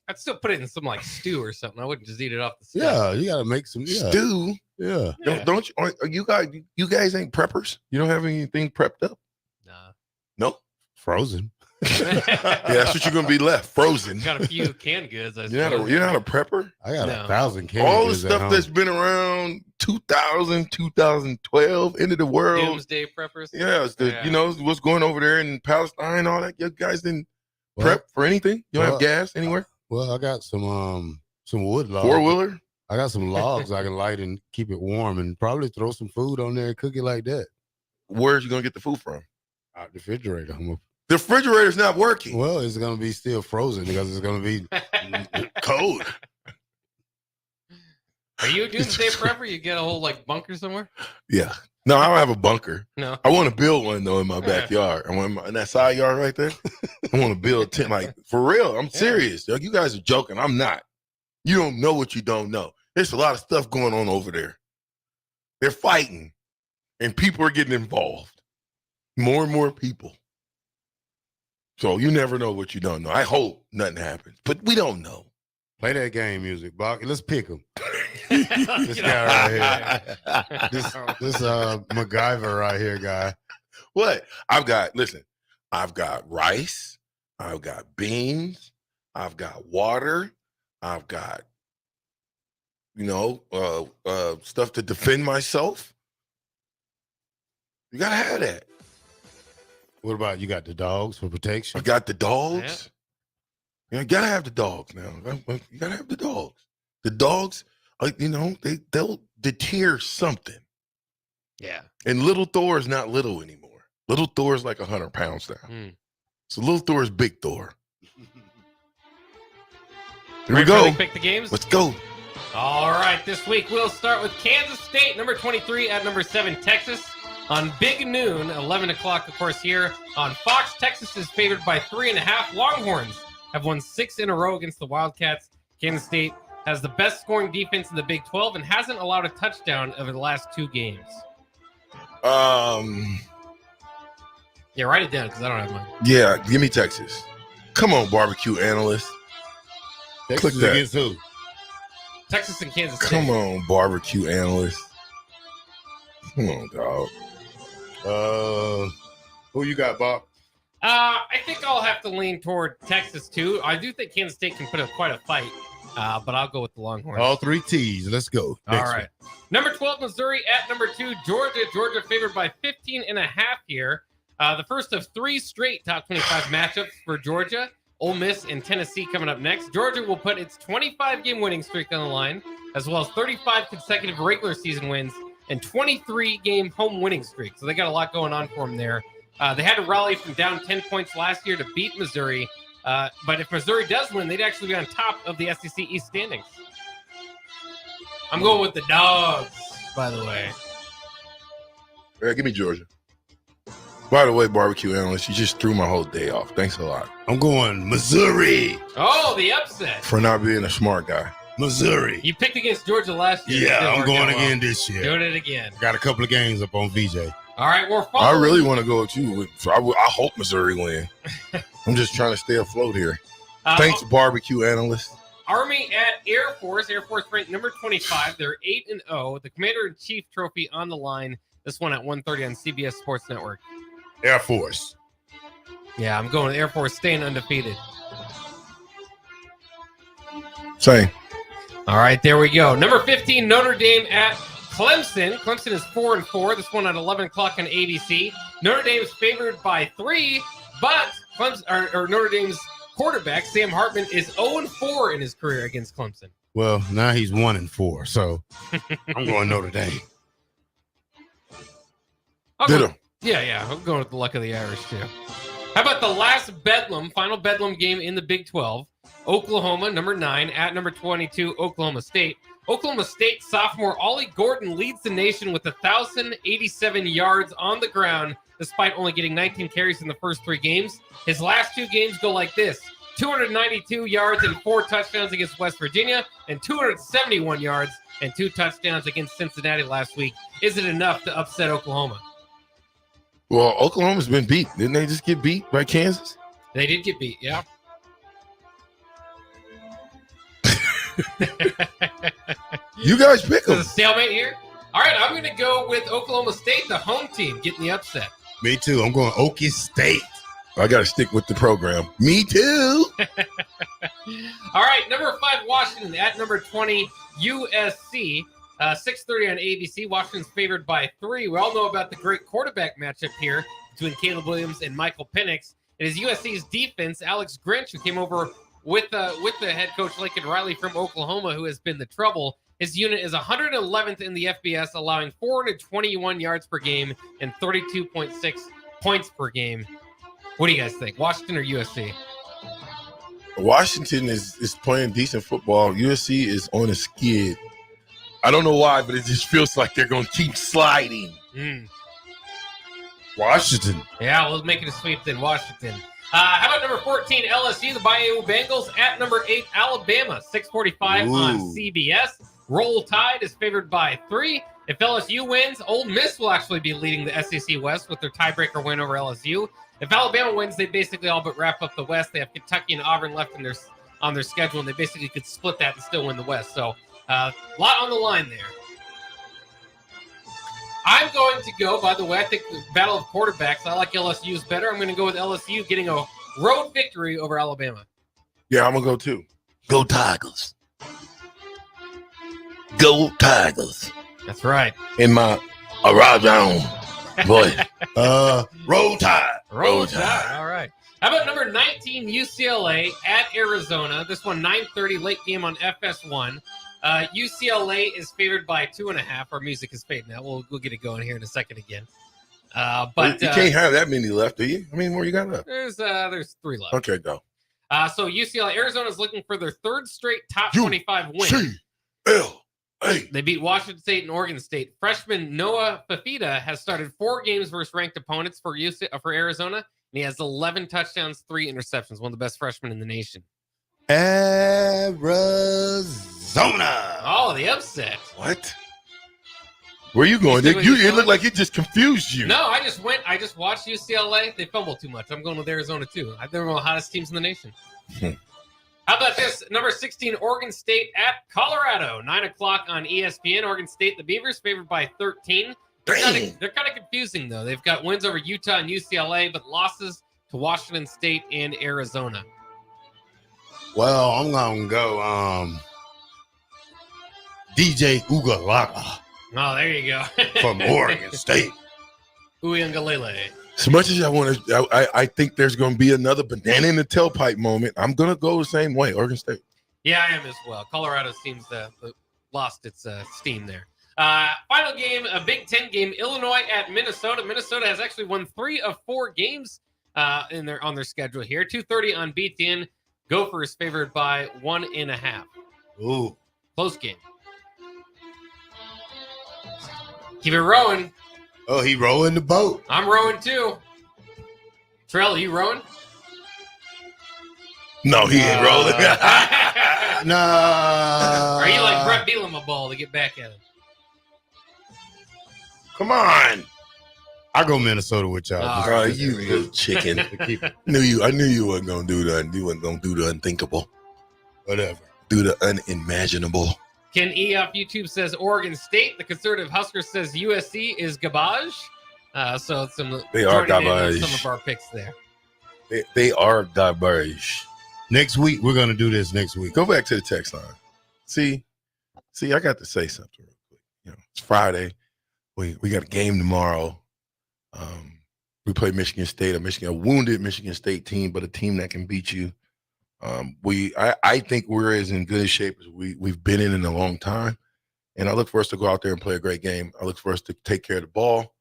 I'd still put it in some like stew or something. I wouldn't just eat it off the stove. Yeah, you gotta make some stew. Yeah. Don't you? Are you guys ain't preppers? You don't have anything prepped up? Nah. No. Frozen. Yeah, that's what you're gonna be left, frozen. Got a few canned goods. You're not a prepper. I got 1,000 canned All the goods at stuff home. that's been around 2000, 2012, end of the world. Doomsday preppers. Yeah, it's you know what's going over there in Palestine, all that. You guys didn't prep for anything. You don't have gas anywhere. Well, I got some wood logs. 4-wheeler. I got some logs I can light and keep it warm, and probably throw some food on there and cook it like that. Where's you gonna get the food from? Out the refrigerator. The refrigerator's not working. Well, it's gonna be still frozen because it's gonna be cold. Are you a doomsday prepper? You get a whole like bunker somewhere? Yeah. No, I don't have a bunker. No. I want to build one though in my backyard. I want in that side yard right there. I want to build a tent. Like for real. I'm serious. Like, you guys are joking. I'm not. You don't know what you don't know. There's a lot of stuff going on over there. They're fighting, and people are getting involved. More and more people. So you never know what you don't know. I hope nothing happens, but we don't know. Play that game music, Bach. Let's pick him. This guy right here. This MacGyver right here, guy. What? I've got rice. I've got beans. I've got water. I've got, stuff to defend myself. You gotta have that. What about you got the dogs for protection? I got the dogs. Yeah, you gotta have the dogs now. You gotta have the dogs. The dogs, they'll deter something. Yeah. And little Thor is not little anymore. Little Thor is like 100 pounds now. So little Thor is big Thor. Here we go. Pick the games. Let's go. All right, this week we'll start with Kansas State, number 23 at number 7, Texas. On Big Noon, 11 o'clock, of course, here on Fox. Texas is favored by 3.5. Longhorns have won 6 in a row against the Wildcats. Kansas State has the best scoring defense in the Big 12 and hasn't allowed a touchdown over the last 2 games. Yeah, write it down because I don't have mine. Yeah, give me Texas. Come on, barbecue analyst. Texas Click that. against who? Texas and Kansas State. Come on, barbecue analyst. Come on, dog. Who you got, Bob? I think I'll have to lean toward Texas, too. I do think Kansas State can put up quite a fight, but I'll go with the Longhorns. All 3 T's. Let's go. All right. Number 12, Missouri at number 2, Georgia. Georgia favored by 15.5 here. The first of 3 straight top 25 matchups for Georgia. Ole Miss and Tennessee coming up next. Georgia will put its 25-game winning streak on the line, as well as 35 consecutive regular season wins and 23-game home winning streak. So they got a lot going on for them there. They had to rally from down 10 points last year to beat Missouri. But if Missouri does win, they'd actually be on top of the SEC East standings. I'm going with the Dogs, by the way. All right, give me Georgia. By the way, barbecue analyst, you just threw my whole day off. Thanks a lot. I'm going Missouri. Oh, the upset. For not being a smart guy. Missouri. You picked against Georgia last year. Yeah, I'm going again this year. Doing it again. Got a couple of games up on VJ. All right, we're I following. really want to go with you. So I hope Missouri win. I'm just trying to stay afloat here. Thanks, barbecue analyst. Army at Air Force. Air Force ranked number 25. They're 8-0. The Commander-in-Chief trophy on the line. This one at 1:30 on CBS Sports Network. Air Force. Yeah, I'm going with Air Force staying undefeated. Same. All right, there we go. Number 15, Notre Dame at Clemson. Clemson is 4-4. This one at 11 o'clock on ABC. Notre Dame is favored by 3, but Notre Dame's quarterback, Sam Hartman, is 0-4 in his career against Clemson. Well, now he's 1-4, so I'm going Notre Dame. Yeah, I'm going with the luck of the Irish, too. How about the last final Bedlam game in the Big 12? Oklahoma, number 9, at number 22, Oklahoma State. Oklahoma State sophomore Ollie Gordon leads the nation with 1,087 yards on the ground, despite only getting 19 carries in the first 3 games. His last 2 games go like this: 292 yards and 4 touchdowns against West Virginia, and 271 yards and 2 touchdowns against Cincinnati last week. Is it enough to upset Oklahoma? Well, Oklahoma's been beat. Didn't they just get beat by Kansas? They did get beat, yeah. You guys pick them. There's a stalemate here. All right, I'm going to go with Oklahoma State, the home team, getting the upset. Me too. I'm going Okie State. I got to stick with the program. Me too. All right, number 5, Washington at number 20, USC. 6:30 on ABC. Washington's favored by 3. We all know about the great quarterback matchup here between Caleb Williams and Michael Penix. It is USC's defense, Alex Grinch, who came over with the head coach Lincoln Riley from Oklahoma, who has been the trouble. His unit is 111th in the FBS, allowing 421 yards per game and 32.6 points per game. What do you guys think, Washington or USC? Washington is playing decent football. USC is on a skid. I don't know why, but it just feels like they're going to keep sliding. Washington. Yeah, we'll make it a sweep then, Washington. How about number 14, LSU, the Bayou Bengals, at number 8, Alabama, 6:45 on CBS. Roll Tide is favored by 3. If LSU wins, Ole Miss will actually be leading the SEC West with their tiebreaker win over LSU. If Alabama wins, they basically all but wrap up the West. They have Kentucky and Auburn left on their schedule, and they basically could split that and still win the West. So a lot on the line there. I'm going to go, by the way, I think the battle of quarterbacks, I like LSU's better. I'm going to go with LSU getting a road victory over Alabama. Yeah, I'm going to go too. Go Tigers. Go Tigers. That's right. In my around voice. Roll Tide. Roll Tide. All right. How about number 19, UCLA at Arizona? This one, 9:30, late game on FS1. UCLA is favored by 2.5. Our music is fading now. We'll get it going here in a second again. But you can't have that many left, do you? I mean, what you got left? There's 3 left. Okay, go. So UCLA, Arizona is looking for their 3rd straight top 25 win. UCLA. They beat Washington State and Oregon State. Freshman Noah Fafita has started 4 games versus ranked opponents for Arizona, and he has 11 touchdowns, 3 interceptions. One of the best freshmen in the nation. Arizona. Oh, the upset. What? Where are you going? It looked like it just confused you. No, I just watched UCLA. They fumble too much. I'm going with Arizona too. They're one of the hottest teams in the nation. How about this? Number 16, Oregon State at Colorado. 9 o'clock on ESPN. Oregon State, the Beavers, favored by 13. They're kind of confusing, though. They've got wins over Utah and UCLA, but losses to Washington State and Arizona. Well, I'm going to go DJ Ugalaka. Oh, there you go. From Oregon State. Uyangalele. As much as I think there's going to be another banana in the tailpipe moment, I'm going to go the same way, Oregon State. Yeah, I am as well. Colorado seems to lost its steam there. Final game, a Big Ten game, Illinois at Minnesota. Minnesota has actually won 3 of 4 games on their schedule here. 2:30 on BTN. Gophers favored by 1.5. Ooh. Close game. Keep it rowing. Oh, he rowing the boat. I'm rowing too. Trell, are you rowing? No, he ain't rolling. No. Are you like Brett Bielema a ball to get back at him? Come on. I go Minnesota with y'all. You little chicken. I knew you wasn't gonna do that. You wasn't gonna do the unthinkable. Whatever. Do the unimaginable. Ken E off YouTube says Oregon State. The conservative Husker says USC is garbage. So they are garbage. Some of our picks there. They are garbage. Next week, we're going to do this next week. Go back to the text line. See, I got to say something real quick. It's Friday. We got a game tomorrow. We play Michigan State, a wounded Michigan State team, but a team that can beat you. I think we're as in good a shape as we've been in a long time. And I look for us to go out there and play a great game. I look for us to take care of the ball.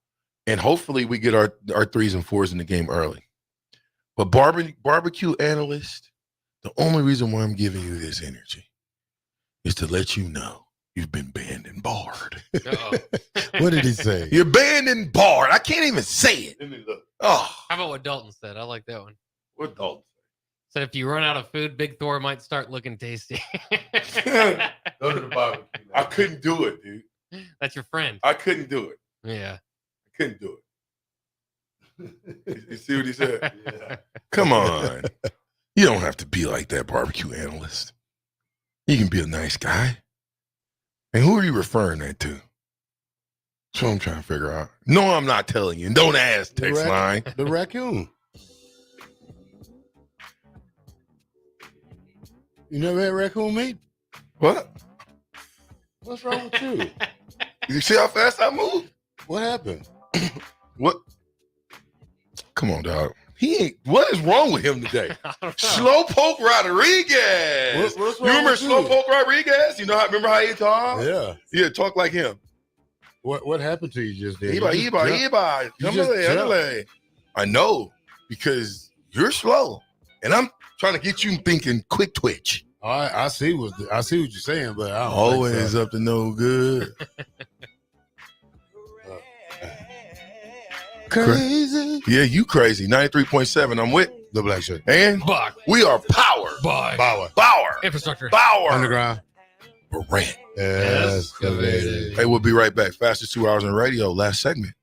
And hopefully we get our 3s and 4s in the game early. But barbecue analyst, the only reason why I'm giving you this energy is to let you know you've been banned and barred. What did he say? You're banned and barred. I can't even say it. Let me look. Oh. How about what Dalton said? I like that one. What Dalton said? If you run out of food, Big Thor might start looking tasty. Go to the barbecue. I couldn't do it, dude. That's your friend. I couldn't do it. Yeah. I couldn't do it. You see what he said? Yeah. Come on. You don't have to be like that, barbecue analyst. You can be a nice guy. And who are you referring that to? That's what I'm trying to figure out. No, I'm not telling you. Don't ask, text line. The raccoon. You never had raccoon meat? What? What's wrong with you? You see how fast I move? What happened? What? Come on, dog. He ain't. What is wrong with him today? Slowpoke Rodriguez. What's you wrong remember with you? Slowpoke Rodriguez? You know how? Remember how he talk? Yeah. Yeah, talk like him. What happened to you just then? I know, because you're slow, and I'm trying to get you thinking quick twitch. I see what you're saying, but I don't Always think so. up to no good. Crazy. Yeah, you crazy. 93.7. I'm with the Black Shirt. And Buck. We are powered By Power. Infrastructure. Power. Underground. Brand. Excavated. Hey, we'll be right back. Fastest 2 hours in radio. Last segment.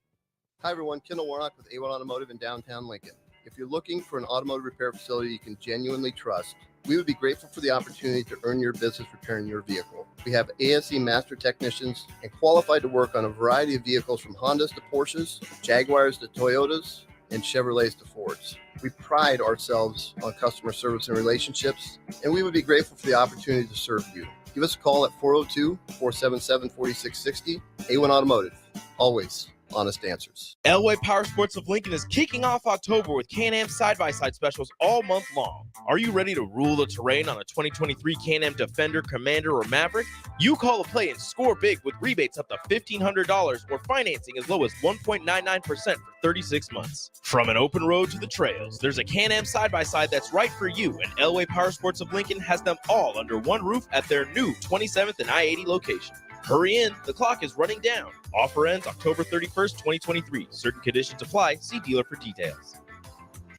Hi, everyone. Kendall Warnock with A1 Automotive in downtown Lincoln. If you're looking for an automotive repair facility you can genuinely trust, we would be grateful for the opportunity to earn your business repairing your vehicle. We have ASE master technicians and qualified to work on a variety of vehicles from Hondas to Porsches, Jaguars to Toyotas, and Chevrolets to Fords. We pride ourselves on customer service and relationships, and we would be grateful for the opportunity to serve you. Give us a call at 402-477-4660. A1 Automotive, always honest answers. Elway Power Sports of Lincoln is kicking off October with Can-Am side-by-side specials all month long. Are you ready to rule the terrain on a 2023 Can-Am Defender, Commander, or Maverick? You call a play and score big with rebates up to $1,500 or financing as low as 1.99% for 36 months. From an open road to the trails, there's a Can-Am side-by-side that's right for you, and Elway Power Sports of Lincoln has them all under one roof at their new 27th and I-80 location. Hurry in, the clock is running down. Offer ends October 31st, 2023. Certain conditions apply. See dealer for details.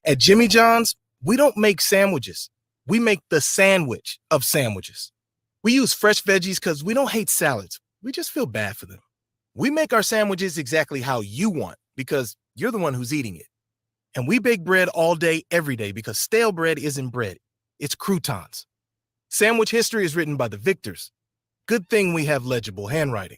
At Jimmy John's, we don't make sandwiches. We make the sandwich of sandwiches. We use fresh veggies because we don't hate salads. We just feel bad for them. We make our sandwiches exactly how you want because you're the one who's eating it. And we bake bread all day, every day because stale bread isn't bread. It's croutons. Sandwich history is written by the victors. Good thing we have legible handwriting.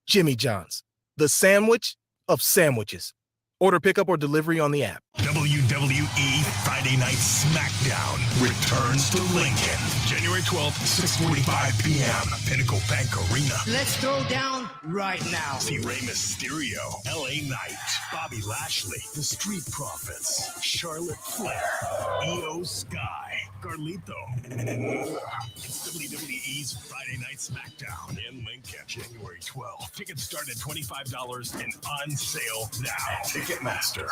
Jimmy John's, the sandwich of sandwiches. Order pickup or delivery on the app. WWE Friday Night SmackDown returns to Lincoln. January 12th, 6:45 p.m. Pinnacle Bank Arena. Let's throw down right now. See Rey Mysterio, LA Knight, Bobby Lashley, The Street Profits, Charlotte Flair, Io Sky, Carlito, and more. It's WWE's Friday Night SmackDown in Lincoln, January 12th. Tickets start at $25 and on sale now. Ticketmaster.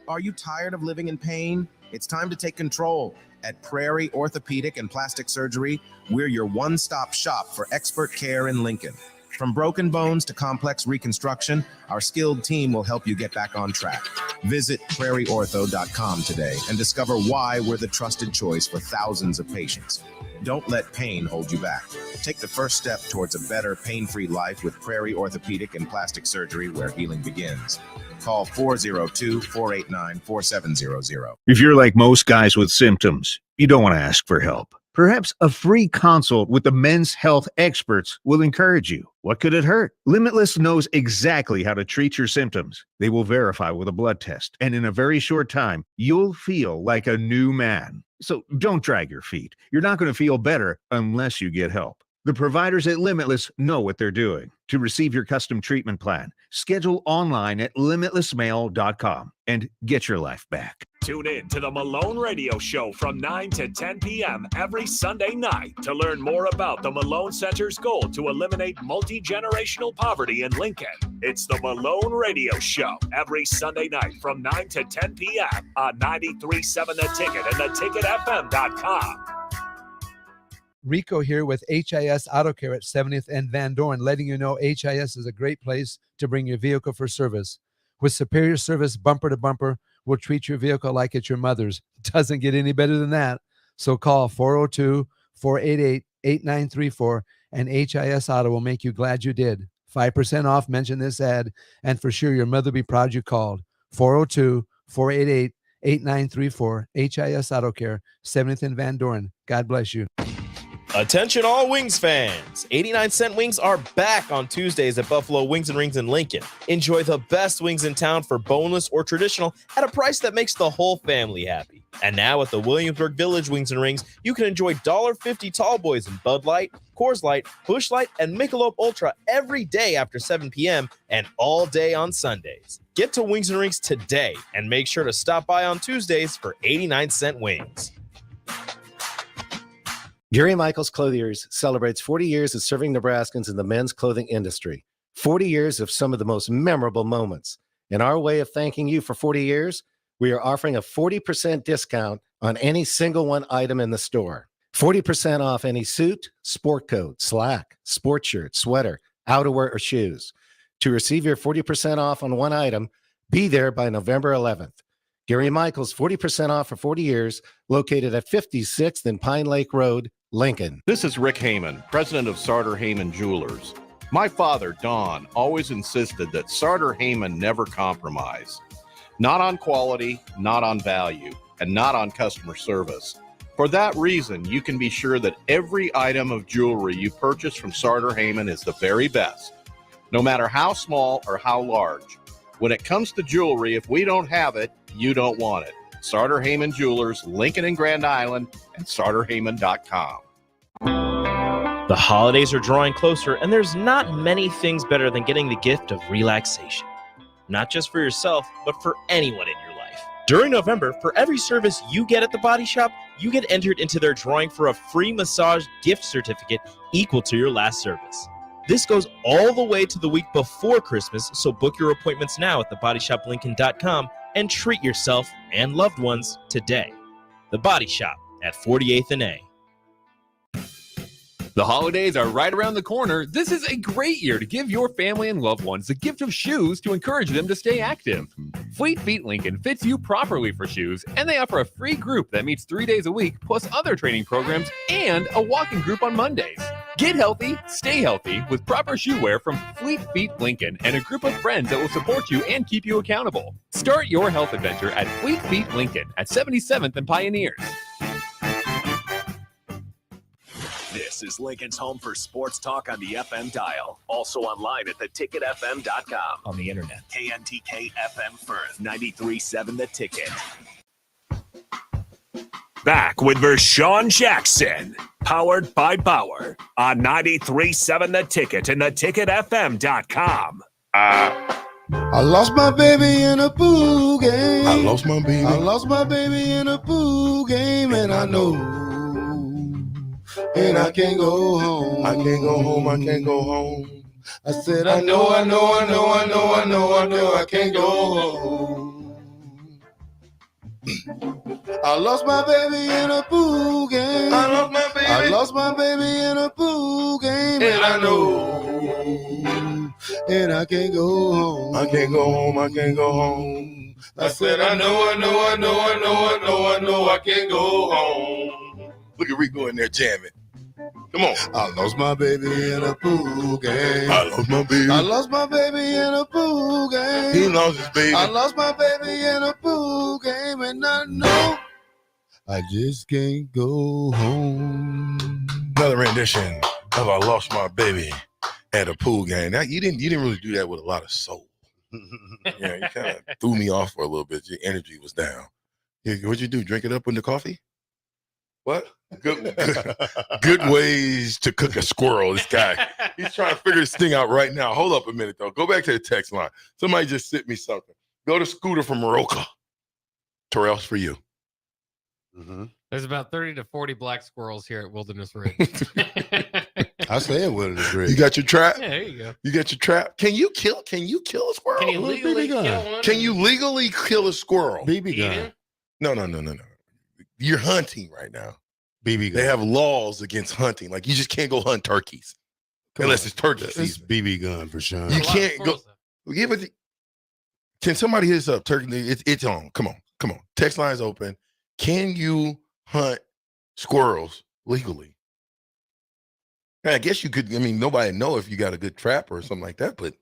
Are you tired of living in pain? It's time to take control. At Prairie Orthopedic and Plastic Surgery, we're your one-stop shop for expert care in Lincoln. From broken bones to complex reconstruction, our skilled team will help you get back on track. Visit prairieortho.com today and discover why we're the trusted choice for thousands of patients. Don't let pain hold you back. Take the first step towards a better, pain-free life with Prairie Orthopedic and Plastic Surgery, where healing begins. Call 402-489-4700. If you're like most guys with symptoms, you don't want to ask for help. Perhaps a free consult with the men's health experts will encourage you. What could it hurt? Limitless knows exactly how to treat your symptoms. They will verify with a blood test, and in a very short time, you'll feel like a new man. So don't drag your feet. You're not going to feel better unless you get help. The providers at Limitless know what they're doing. To receive your custom treatment plan, schedule online at limitlessmail.com and get your life back. Tune in to the Malone Radio Show from 9 to 10 p.m. every Sunday night to learn more about the Malone Center's goal to eliminate multi-generational poverty in Lincoln. It's the Malone Radio Show every Sunday night from 9 to 10 p.m. on 93.7 The Ticket and theticketfm.com. Rico here with HIS Auto Care at 70th and Van Dorn, letting you know HIS is a great place to bring your vehicle for service. With superior service, bumper to bumper, we'll treat your vehicle like it's your mother's. Doesn't get any better than that. So call 402-488-8934 and HIS Auto will make you glad you did. 5% off, mention this ad, and for sure your mother will be proud you called. 402-488-8934, HIS Auto Care, 70th and Van Dorn. God bless you. Attention all Wings fans! 89-cent wings are back on Tuesdays at Buffalo Wings and Rings in Lincoln. Enjoy the best wings in town for boneless or traditional at a price that makes the whole family happy. And now at the Williamsburg Village Wings and Rings, you can enjoy $1.50 tall boys in Bud Light, Coors Light, Busch Light, and Michelob Ultra every day after 7 p.m. and all day on Sundays. Get to Wings and Rings today and make sure to stop by on Tuesdays for 89-cent wings. Gary Michaels Clothiers celebrates 40 years of serving Nebraskans in the men's clothing industry. 40 years of some of the most memorable moments. In our way of thanking you for 40 years, we are offering a 40% discount on any single one item in the store. 40% off any suit, sport coat, slack, sport shirt, sweater, outerwear, or shoes. To receive your 40% off on one item, be there by November 11th. Gary Michaels, 40% off for 40 years, located at 56th and Pine Lake Road, Lincoln. This is Rick Heyman, president of Sartor Heyman Jewelers. My father, Don, always insisted that Sartor Heyman never compromise. Not on quality, not on value, and not on customer service. For that reason, you can be sure that every item of jewelry you purchase from Sartor Heyman is the very best, no matter how small or how large. When it comes to jewelry, if we don't have it, you don't want it. Sartor Heyman Jewelers, Lincoln and Grand Island, and sartorheyman.com. The holidays are drawing closer, and there's not many things better than getting the gift of relaxation. Not just for yourself, but for anyone in your life. During November, for every service you get at the Body Shop, you get entered into their drawing for a free massage gift certificate equal to your last service. This goes all the way to the week before Christmas, so book your appointments now at thebodyshoplincoln.com and treat yourself and loved ones today. The Body Shop at 48th and A. The holidays are right around the corner. This is a great year to give your family and loved ones the gift of shoes to encourage them to stay active. Fleet Feet Lincoln fits you properly for shoes, and they offer a free group that meets 3 days a week, plus other training programs and a walking group on Mondays. Get healthy, stay healthy with proper shoe wear from Fleet Feet Lincoln and a group of friends that will support you and keep you accountable. Start your health adventure at Fleet Feet Lincoln at 77th and Pioneers. This is Lincoln's home for sports talk on the FM dial. Also online at theticketfm.com. On the internet. KNTK FM Firth, 93.7 The Ticket. Back with Vershawn Jackson. Powered by Bauer. On 93.7 The Ticket and theticketfm.com. I lost my baby in a pool game. I lost my baby. I lost my baby in a pool game, and I know. And I can't go home. I can't go home. I can't go home. I said, I know, I can't go home. I lost my baby in a pool game. I lost my baby. I lost my baby in a pool game, and I know. And I can't go home. I can't go home. I can't go home. I said, I know, I can't go home. Look at Rico in there jamming. Come on. I lost my baby in a pool game. I lost my baby. I lost my baby in a pool game. He lost his baby. I lost my baby in a pool game, and I know I just can't go home. Another rendition of "I Lost My Baby" at a pool game. Now you didn't really do that with a lot of soul. Yeah, you kind of threw me off for a little bit. Your energy was down. What'd you do? Drink it up in the coffee? What? Good ways to cook a squirrel. This guy, he's trying to figure this thing out right now. Hold up a minute, though. Go back to the text line. Somebody just sent me something. Go to Scooter from Maroka. Terrell's for you. Mm-hmm. There's about 30 to 40 black squirrels here at Wilderness Ridge. I say Wilderness Ridge. You got your trap? Yeah, there you go. You got your trap? Can you kill a squirrel? Can you legally kill one? Can you legally kill a squirrel? BB gun. No. You're hunting right now. BB gun. They have laws against hunting. Like, you just can't go hunt turkeys. Unless it's turkey It's season. BB gun for sure. You can't go. Yeah, but can somebody hit us up? Turkey, it's on. Come on. Text line's open. Can you hunt squirrels legally? I guess you could. I mean, nobody know if you got a good trap or something like that, but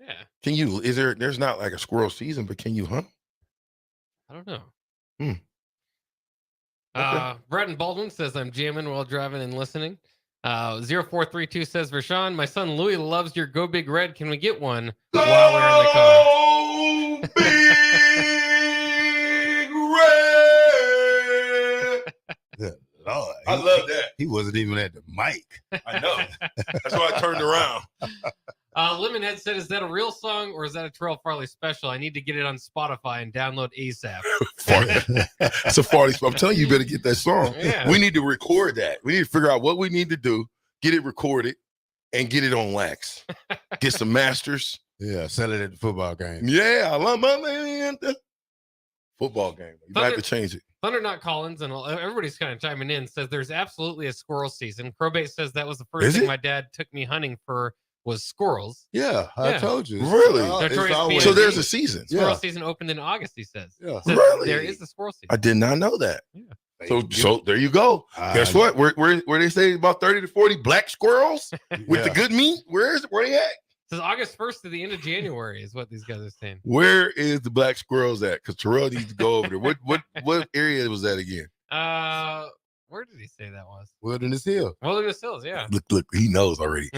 yeah. Can you, there's not like a squirrel season, but can you hunt? I don't know. Okay. Bretton Baldwin says, I'm jamming while driving and listening. 0432 says, Rashawn, my son Louis loves your Go Big Red. Can we get one while we're in the car? Oh, Big Red. Lord, I love that. He wasn't even at the mic. I know. That's why I turned around. Lemonhead said, is that a real song or is that a Terrell Farley special? I need to get it on Spotify and download ASAP. It's a Farley. I'm telling you, you better get that song. Yeah. We need to record that. We need to figure out what we need to do, get it recorded, and get it on wax. Get some masters. Yeah, sell it at the football game. Yeah, I love my man. Football game. You might have to change it. Thunder Not Collins and everybody's kind of chiming in, says there's absolutely a squirrel season. Crowbait says that was the first thing my dad took me hunting for was squirrels. Yeah, I told you. Really? Notorious So there's a season. Squirrel season opened in August, he says. Yeah. Says Really? There is the squirrel season. I did not know that. Yeah. So there you go. Guess what? Where they say about 30 to 40 black squirrels with the good meat? Where they at? It says August 1st to the end of January is what these guys are saying. Where is the black squirrels at? Because Terrell needs to go over there. What area was that again? Where did he say that was? Wilderness Hill. Wilderness Hills, yeah. Look, he knows already.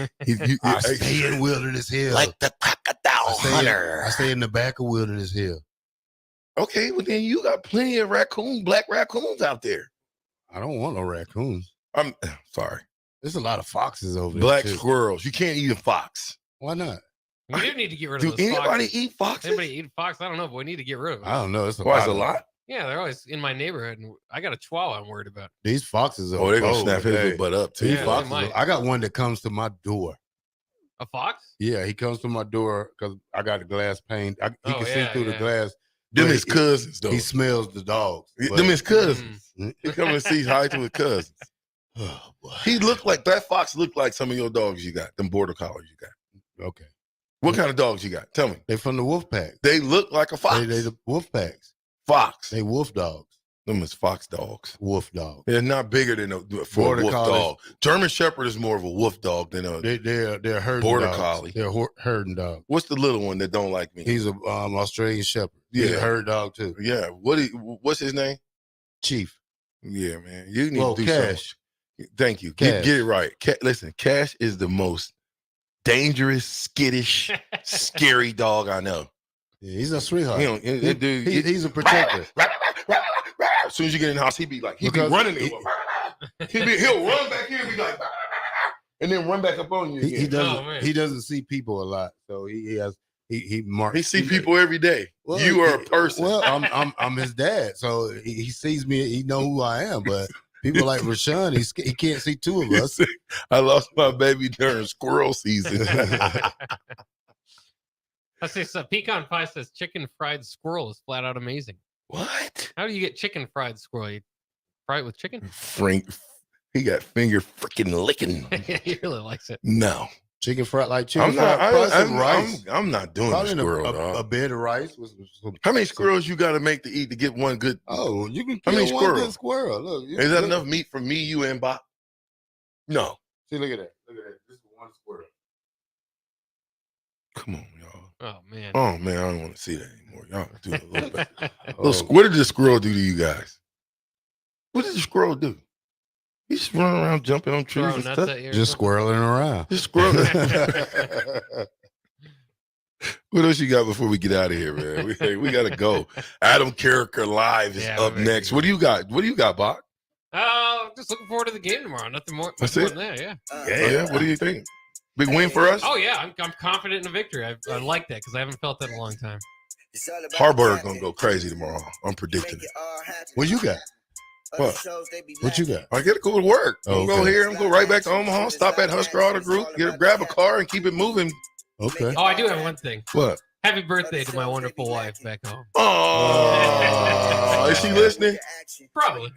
I stay in Wilderness Hill. Like the crocodile hunter. I stay in the back of Wilderness Hill. Okay, well then you got plenty of black raccoons out there. I don't want no raccoons. I'm sorry. There's a lot of foxes over there. Black too. squirrels. You can't eat a fox. Why not? We do need to get rid Do of those anybody foxes. eat foxes? Anybody eat fox? I don't know, but we need to get rid of them. I don't know. It's a Why lot. is it a lot? Yeah, they're always in my neighborhood, and I got a chihuahua I'm worried about. These foxes are. Oh, they're gonna snap his little butt up too. These Yeah, foxes. they might. I got one that comes to my door. A fox? Yeah, he comes to my door because I got a glass pane. He can see through the glass. Them but his cousins though. He smells the dogs. Them his cousins. He come and see hi to his cousins. Oh, boy. He looked like that fox. Looked like some of your dogs you got. Them border collies you got. Okay. What kind of dogs you got? Tell me. They from the wolf pack. They look like a fox. They the wolf packs. Fox. They wolf dogs. Them is fox dogs. Wolf dog. They're not bigger than a Border wolf collies. dog. German Shepherd is more of a wolf dog than a. They're herding Border dogs. collie. They're herding dog. What's the little one that don't like me? He's a Australian Shepherd. He's a herd dog too. Yeah. What's his name? Chief. Yeah, man. You need Well, to do Cash. something. Thank you. Cash. Get it right. Listen, Cash is the most dangerous, skittish, scary dog I know. Yeah, he's a sweetheart. He's a protector. As soon as you get in the house, he be Because running. He'll run back here and be like, and then run back up on you. He again. he doesn't see people a lot, so he marks. He see people every day. You are a person. Well, I'm his dad, so he sees me. He know who I am, but people like Rashawn, he can't see two of us. I lost my baby during squirrel season. I say so. Pecan Pie says chicken fried squirrel is flat out amazing. What? How do you get chicken fried squirrel? You fry it with chicken? Frank, he got finger freaking licking. He really likes it. No. Chicken fried like chicken I'm not, fried some rice. I'm not doing Probably a squirrel, dog. a bed of rice with some. How many squirrels you got to make to eat to get one good? Oh, you can How kill many one squirrels? good squirrel. Look, Is that enough meat for me, you, and Bob? No. See, look at that. Look at that. This is one squirrel. Come on, y'all. Oh man. Oh man, I don't want to see that anymore. Y'all do it a little bit. What did the squirrel do to you guys? What did the squirrel do? He just running around jumping on trees and stuff. Just squirreling around. Just squirreling. What else you got before we get out of here, man? We got to go. Adam Carricker Live is up next. What do you got? What do you got, Bach? Just looking forward to the game tomorrow. Nothing more That's than it? that, yeah. Yeah. What do you think? Big win for us? Oh yeah, I'm confident in a victory. I like that because I haven't felt that in a long time. Harburg gonna go crazy tomorrow. I'm predicting it. What you got? What? What you got? I gotta go to work. I'm gonna go Okay. here. I'm gonna go right back to Omaha. Stop at Husker Auto Group. Grab a car and keep it moving. Okay. Oh, I do have one thing. What? Happy birthday to my wonderful wife back home. Oh, is she listening? Probably.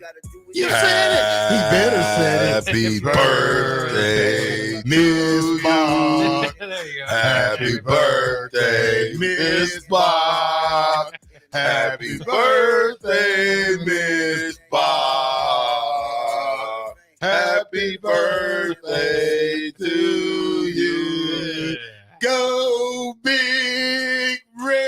You said it. He better said it. Happy birthday, Miss Bob. There you go. Happy birthday, Miss Bob. Happy birthday, Miss Bob. Happy birthday to you. Go Big Red.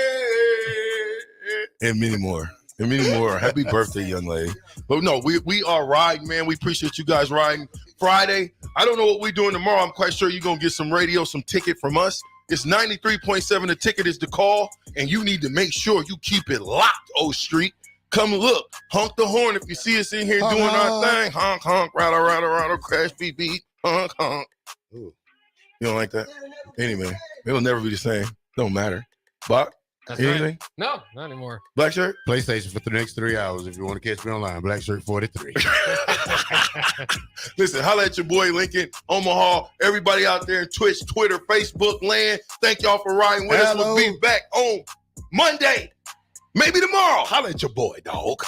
And many more. And many more. Happy birthday, young lady. But no, we are riding, man. We appreciate you guys riding. Friday. I don't know what we're doing tomorrow. I'm quite sure you're going to get some radio, some ticket from us. It's 93.7. The ticket is the call, and you need to make sure you keep it locked, O Street. Come look. Honk the horn if you see us in here doing our thing. Honk, honk, rattle, rattle, rattle, crash, beat, beat, honk, honk. Ooh. You don't like that? Anyway, it'll never be the same. Don't matter. Bach? That's anything? right. No, not anymore. Black shirt? PlayStation for the next 3 hours. If you want to catch me online, Black Shirt 43. Listen, holla at your boy Lincoln, Omaha, everybody out there in Twitch, Twitter, Facebook land. Thank y'all for riding with us. We'll be back on Monday, maybe tomorrow. Holla at your boy, dog.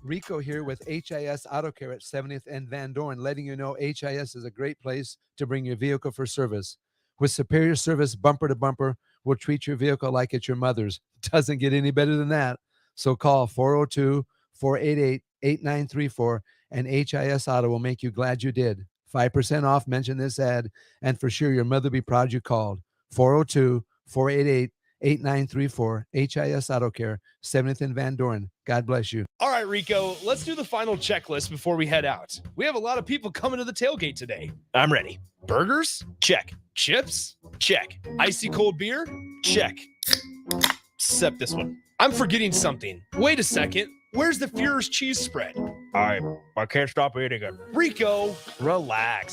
Rico here with HIS Auto Care at 70th and Van Dorn, letting you know HIS is a great place to bring your vehicle for service. With superior service bumper to bumper, we'll treat your vehicle like it's your mother's. Doesn't get any better than that. So call 402-488-8934 and HIS Auto will make you glad you did. 5% off, mention this ad, and for sure your mother will be proud you called. 402-488-8934, HIS Auto Care, 70th and Van Dorn. God bless you. All right, Rico, let's do the final checklist before we head out. We have a lot of people coming to the tailgate today. I'm ready. Burgers? Check. Chips? Check. Icy cold beer? Check. Except this one. I'm forgetting something. Wait a second. Where's the Führer's cheese spread? I can't stop eating it. Rico, relax.